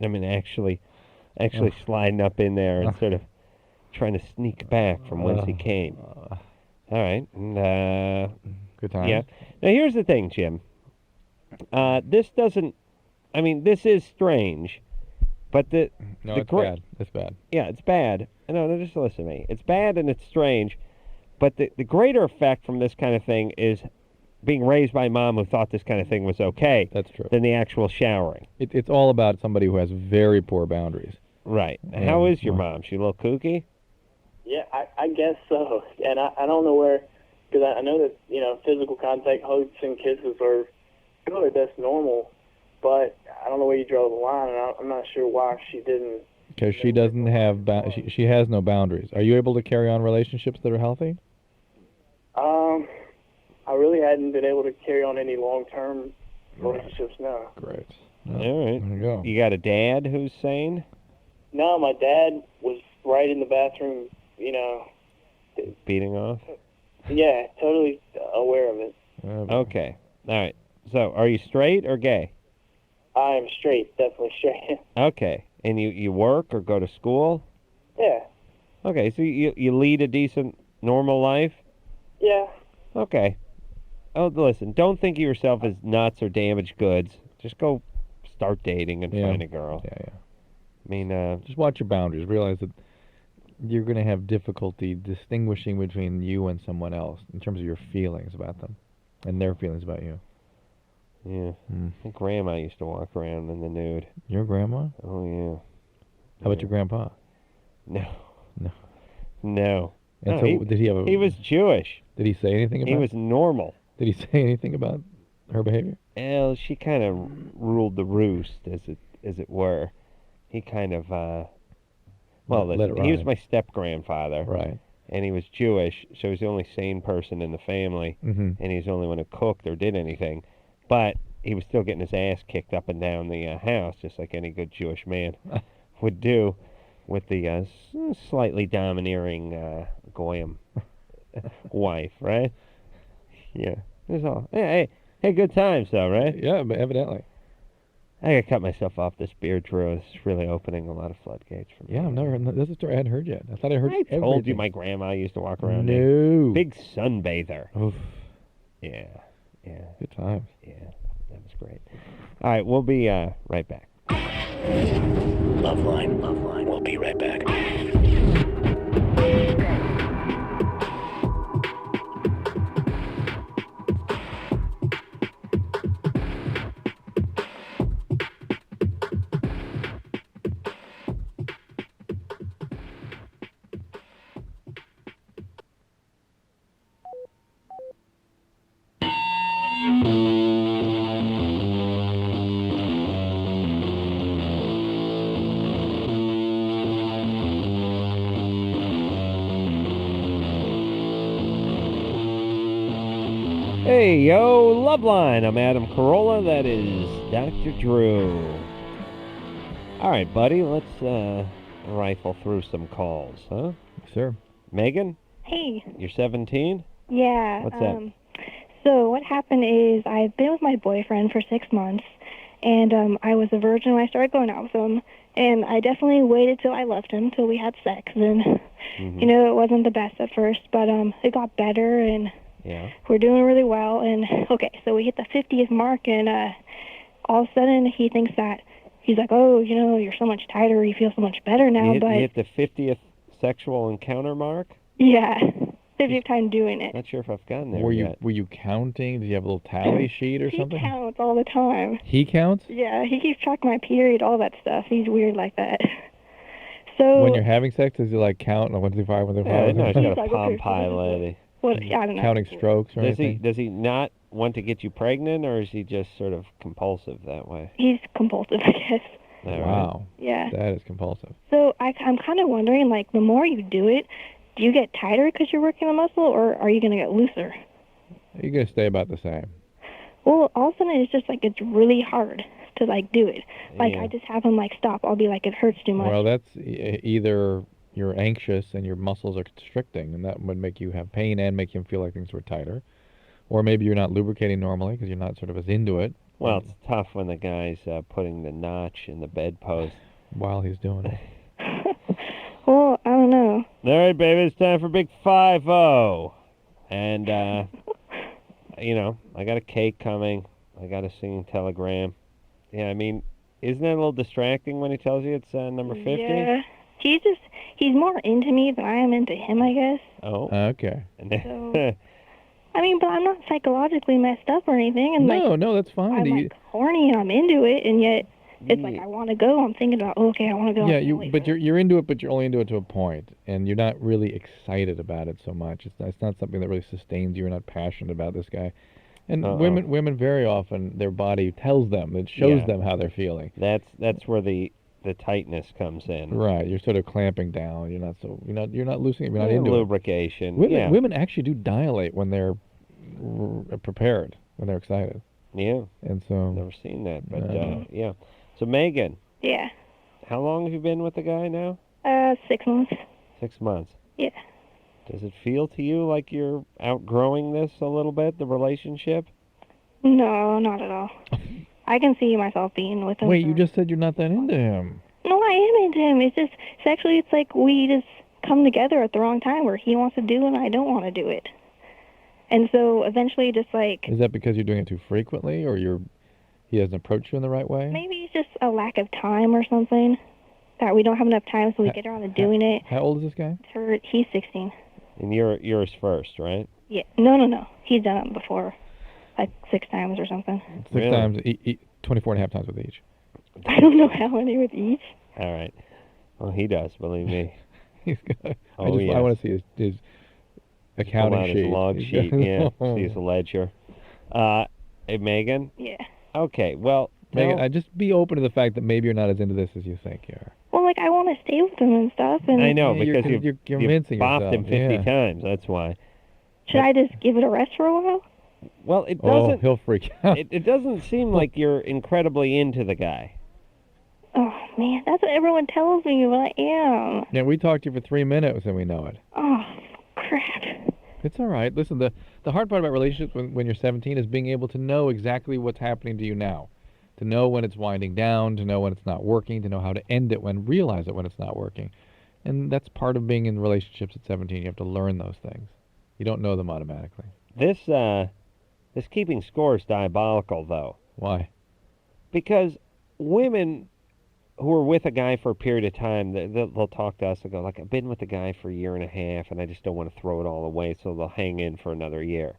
I mean, actually sliding up in there and sort of trying to sneak back from whence he came. All right. And, good times. Yeah. Now, here's the thing, Jim. This is strange, but it's bad. It's bad. Yeah, it's bad. No, just listen to me. It's bad and it's strange, but the greater effect from this kind of thing is being raised by Mom who thought this kind of thing was okay. That's true. Than the actual showering. It's all about somebody who has very poor boundaries. Right. How is your mom? She a little kooky? Yeah, I guess so. And I don't know where, because I know that, physical contact, hugs and kisses are good. That's normal. But I don't know where you draw the line, and I'm not sure why she didn't. Because she doesn't have, she has no boundaries. Are you able to carry on relationships that are healthy? I really hadn't been able to carry on any long-term relationships, no. Great. All right. There you go. You got a dad who's sane? No, my dad was right in the bathroom, Beating off? Yeah, totally aware of it. Okay. All right. So, are you straight or gay? I am straight, definitely straight. Okay. And you work or go to school? Yeah. Okay, so you lead a decent, normal life? Yeah. Okay. Oh, listen, don't think of yourself as nuts or damaged goods. Just go start dating and find a girl. Yeah. I mean, just watch your boundaries. Realize that you're going to have difficulty distinguishing between you and someone else in terms of your feelings about them and their feelings about you. Yeah. My grandma used to walk around in the nude. Your grandma? Oh, yeah. How about your grandpa? No. And No, so did he have He was Jewish. Did he say anything about He was normal. Did he say anything about her behavior? Well, she kind of ruled the roost, as it were. He kind of, listen, he was my step-grandfather. Right. And he was Jewish, so he was the only sane person in the family, and he was the only one who cooked or did anything. But he was still getting his ass kicked up and down the house, just like any good Jewish man would do, with the slightly domineering goyim wife, right? Yeah, that's all. Hey, good times though, right? Yeah, but evidently. I gotta cut myself off this beer, Drew. It's really opening a lot of floodgates for me. Yeah, I've never heard that's a story I hadn't heard yet. I thought I heard I told everything. you my grandma used to walk around. No. Big sunbather. Oof. Yeah. Good times. Yeah, that was great. All right, we'll be right back. LoveLine. We'll be right back. Hey, yo, LoveLine. I'm Adam Carolla. That is Dr. Drew. All right, buddy, let's rifle through some calls, huh? Sure. Megan, Hey. you're 17? Yeah. What's that? So what happened is I've been with my boyfriend for 6 months, and I was a virgin when I started going out with him, and I definitely waited till I left him till we had sex. And you know, it wasn't the best at first, but it got better, and Yeah. we're doing really well. And okay, so we hit the 50th mark, and all of a sudden he thinks that he's like, oh, you know, you're so much tighter, you feel so much better now. You but hit the 50th sexual encounter mark? yeah, 50th time doing it. Not sure if I've gotten there Were yet. you counting? Did you have a little tally sheet or something? He counts all the time. He counts? Yeah, he keeps track of my period, all that stuff. He's weird like that. So When you're having sex, does he like count? 1, 2, 3, 4, 1, 2, 5? Yeah, no, he's got He's a like, Palm okay, so Pilot. what? I don't know. Counting strokes or anything? Does he not want to get you pregnant, or is he just sort of compulsive that way? He's compulsive, I guess. All right. Wow. Yeah. That is compulsive. So I'm kind of wondering, like, the more you do it, do you get tighter because you're working the muscle, or are you going to get looser? You're going to stay about the same. Well, all of a sudden it's just like it's really hard to like do it. Like Yeah. I just have him like stop. I'll be like, it hurts too much. Well, that's either you're anxious and your muscles are constricting, and that would make you have pain and make you feel like things were tighter. Or maybe you're not lubricating normally because you're not sort of as into it. Well, it's tough when the guy's putting the notch in the bedpost. While he's doing it. Well, I don't know. All right, baby, it's time for Big 5-0. And, you know, I got a cake coming. I got a singing telegram. Yeah, I mean, isn't that a little distracting when he tells you it's number 50? Yeah. He's more into me than I am into him, I guess. Oh. Okay. So, I mean, but I'm not psychologically messed up or anything. And No, that's fine. I'm like horny and I'm into it, and yet it's like I want to go. I'm thinking about, okay, I want to go. Yeah, but you're into it, but you're only into it to a point, and you're not really excited about it so much. It's not something that really sustains you. You're not passionate about this guy. And women very often, their body tells them, it shows them how they're feeling. That's where the tightness comes in. Right, you're sort of clamping down. You're not loosening. You're not into lubrication. it. Women actually do dilate when they're prepared, when they're excited. Yeah. And so never seen that, but yeah. So Megan. Yeah. How long have you been with the guy now? 6 months. 6 months. Yeah. Does it feel to you like you're outgrowing this a little bit, the relationship? No, not at all. I can see myself being with him. Wait, you just said you're not that into him. No, I am into him. It's just sexually, it's like we just come together at the wrong time where he wants to do it and I don't want to do it. And so eventually just like... Is that because you're doing it too frequently, or he hasn't approached you in the right way? Maybe it's just a lack of time or something, that we don't have enough time so we get around to doing it. How old is this guy? He's 16. And you're yours first, right? Yeah. No. He's done it before, like 6 times or something. 6 times, 24 and a half times with each. I don't know how many with each. All right. Well, he does, believe me. He's got, I want to see his accounting pull out sheet. His log sheet, yeah. See his ledger. Hey, Megan? Yeah. Okay, well... Megan, just be open to the fact that maybe you're not as into this as you think you are. Well, like, I want to stay with him and stuff. And I know, Yeah, because you're you've convincing bopped him yourself, 50 yeah. times, that's why. Should I just give it a rest for a while? Well, it Oh, doesn't... he'll freak out. It doesn't seem like you're incredibly into the guy. Oh, man, that's what everyone tells me, but I am. Yeah, we talked to you for 3 minutes and we know it. Oh, crap. It's all right. Listen, the hard part about relationships when you're 17 is being able to know exactly what's happening to you now. To know when it's winding down, to know when it's not working, to know how to end it realize it when it's not working. And that's part of being in relationships at 17. You have to learn those things. You don't know them automatically. This keeping score is diabolical, though. Why? Because women who are with a guy for a period of time, they'll talk to us and go, like, I've been with a guy for a year and a half, and I just don't want to throw it all away, so they'll hang in for another year.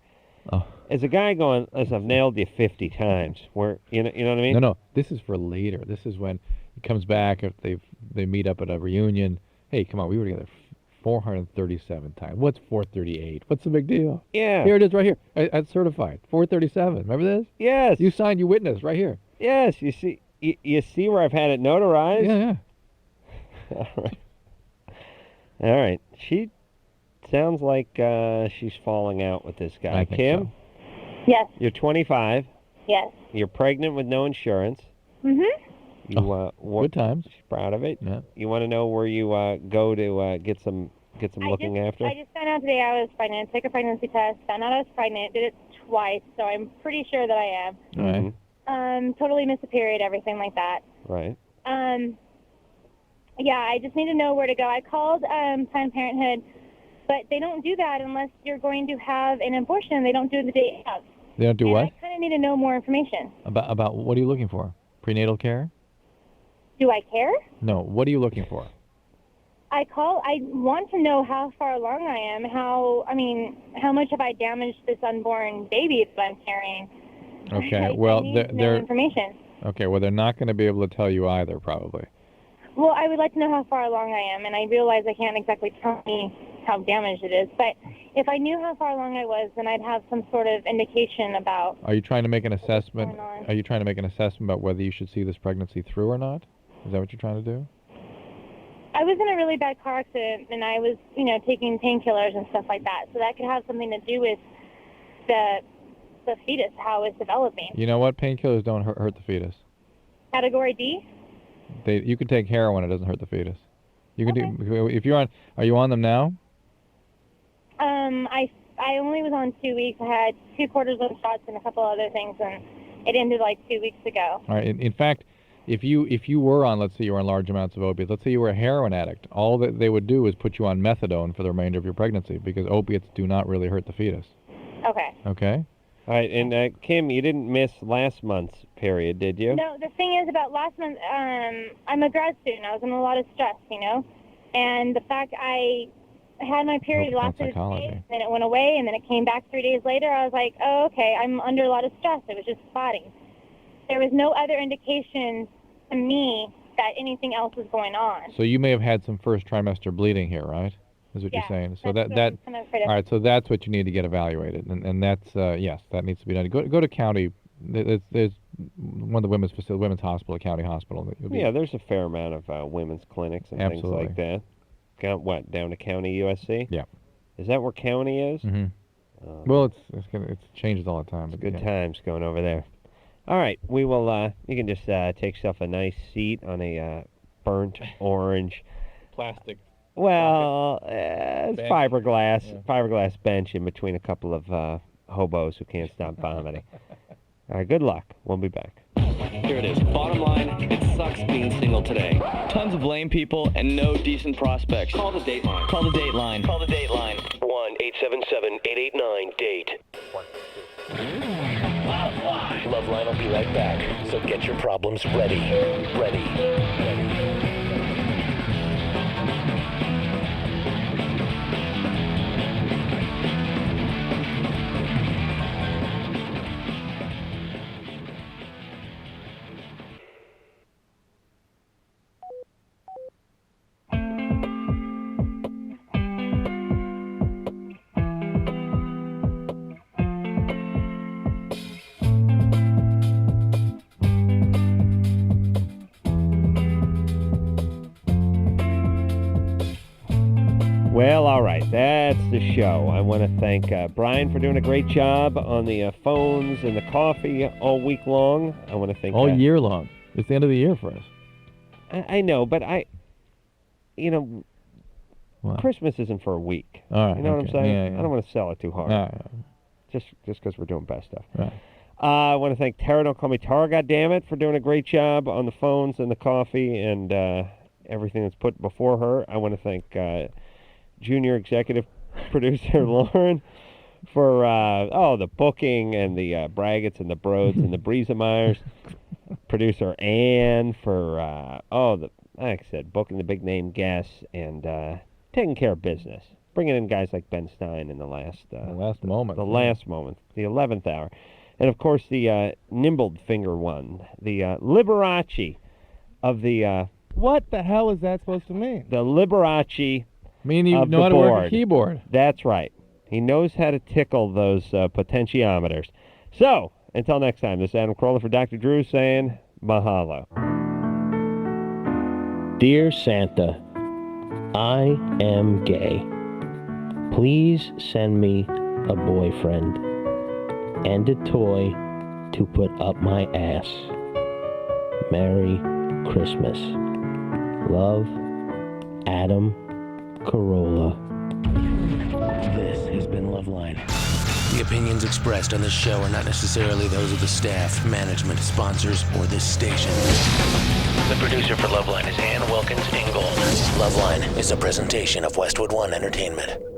Oh. As a guy going, listen, I've nailed you 50 times. You know what I mean? No. This is for later. This is when he comes back, if they meet up at a reunion. Hey, come on, we were together 437 times. What's 438? What's the big deal? Yeah. Here it is right here. It's certified. 437. Remember this? Yes. You signed, you witnessed right here. Yes, you see where I've had it notarized? Yeah. All right. She sounds like she's falling out with this guy. I think Kim? Yes. You're 25. Yes. You're pregnant with no insurance. Mm-hmm. You, good times. She's proud of it. Yeah. You want to know where you go to get some looking after? I just found out today I was pregnant. Took a pregnancy test. Found out I was pregnant. Did it twice, so I'm pretty sure that I am. Right. Totally missed a period, everything like that. Right. Yeah, I just need to know where to go. I called Planned Parenthood, but they don't do that unless you're going to have an abortion. They don't do the day out. They don't do what? I kind of need to know more information. About what are you looking for? Prenatal care? Do I care? No. What are you looking for? I want to know how far along I am. How much have I damaged this unborn baby that I'm carrying? Okay. I need to know information. Okay. Well, they're not going to be able to tell you either, probably. Well, I would like to know how far along I am, and I realize I can't exactly tell me how damaged it is. But if I knew how far along I was, then I'd have some sort of indication about. Are you trying to make an assessment? going on. Are you trying to make an assessment about whether you should see this pregnancy through or not? Is that what you're trying to do? I was in a really bad car accident, and I was, taking painkillers and stuff like that. So that could have something to do with the fetus, how it's developing. You know what? Painkillers don't hurt the fetus. Category D? You can take heroin; it doesn't hurt the fetus. You can do if you're on. Are you on them now? I only was on 2 weeks. I had 2 cortisone shots and a couple other things, and it ended like 2 weeks ago. All right. In fact, if you were on, let's say you were on large amounts of opiates, let's say you were a heroin addict, all that they would do is put you on methadone for the remainder of your pregnancy because opiates do not really hurt the fetus. Okay. Okay. All right, and Kim, you didn't miss last month's period, did you? No, the thing is about last month, I'm a grad student. I was in a lot of stress, and the fact I had my period lasted a day, then it went away, and then it came back 3 days later. I was like, oh, okay, I'm under a lot of stress. It was just spotting. There was no other indication to me that anything else was going on. So you may have had some first trimester bleeding here, right? Is what you're saying. So that kind of afraid of. all right. So that's what you need to get evaluated, and that's yes, that needs to be done. Go to county. There's one of the women's hospital, county hospital. Yeah, there's a fair amount of women's clinics and things like that. What, down to County USC? Yeah. Is that where County is? Mm-hmm. Well, it changes all the time. It's good times going over there. All right, we will. You can just take yourself a nice seat on a burnt orange plastic. Well, it's fiberglass bench in between a couple of hobos who can't stop vomiting. All right, good luck. We'll be back. Here it is. Bottom line, it sucks being single today. Tons of lame people and no decent prospects. Call the Dateline. Call the Dateline. Call the Dateline. 1-877-889-DATE. LoveLine will be right back, so get your problems ready. Ready. Well, all right, that's the show. I want to thank Brian for doing a great job on the phones and the coffee all week long. I want to thank all year long. It's the end of the year for us. I know, but Christmas isn't for a week. All right, you know what I'm saying? Yeah. I don't want to sell it too hard. All right. Just because we're doing best stuff. Right. I want to thank Tara, don't call me Tara, goddammit, for doing a great job on the phones and the coffee and everything that's put before her. I want to thank junior executive producer Lauren for the booking and the Braggots and the Broads and the Briesemeyers. Producer Ann for like I said, booking the big name guests and taking care of business, bringing in guys like Ben Stein in the last moment, the 11th hour, and of course the nimbled finger one, the Liberace of the. What the hell is that supposed to mean? The Liberace. Meaning you know how to work a keyboard. That's right. He knows how to tickle those potentiometers. So, until next time, this is Adam Carolla for Dr. Drew saying mahalo. Dear Santa, I am gay. Please send me a boyfriend. and a toy to put up my ass. Merry Christmas. Love, Adam Carolla. This has been LoveLine. The opinions expressed on this show are not necessarily those of the staff, management, sponsors, or this station. The producer for LoveLine is Ann Wilkins Ingold. LoveLine is a presentation of Westwood One Entertainment.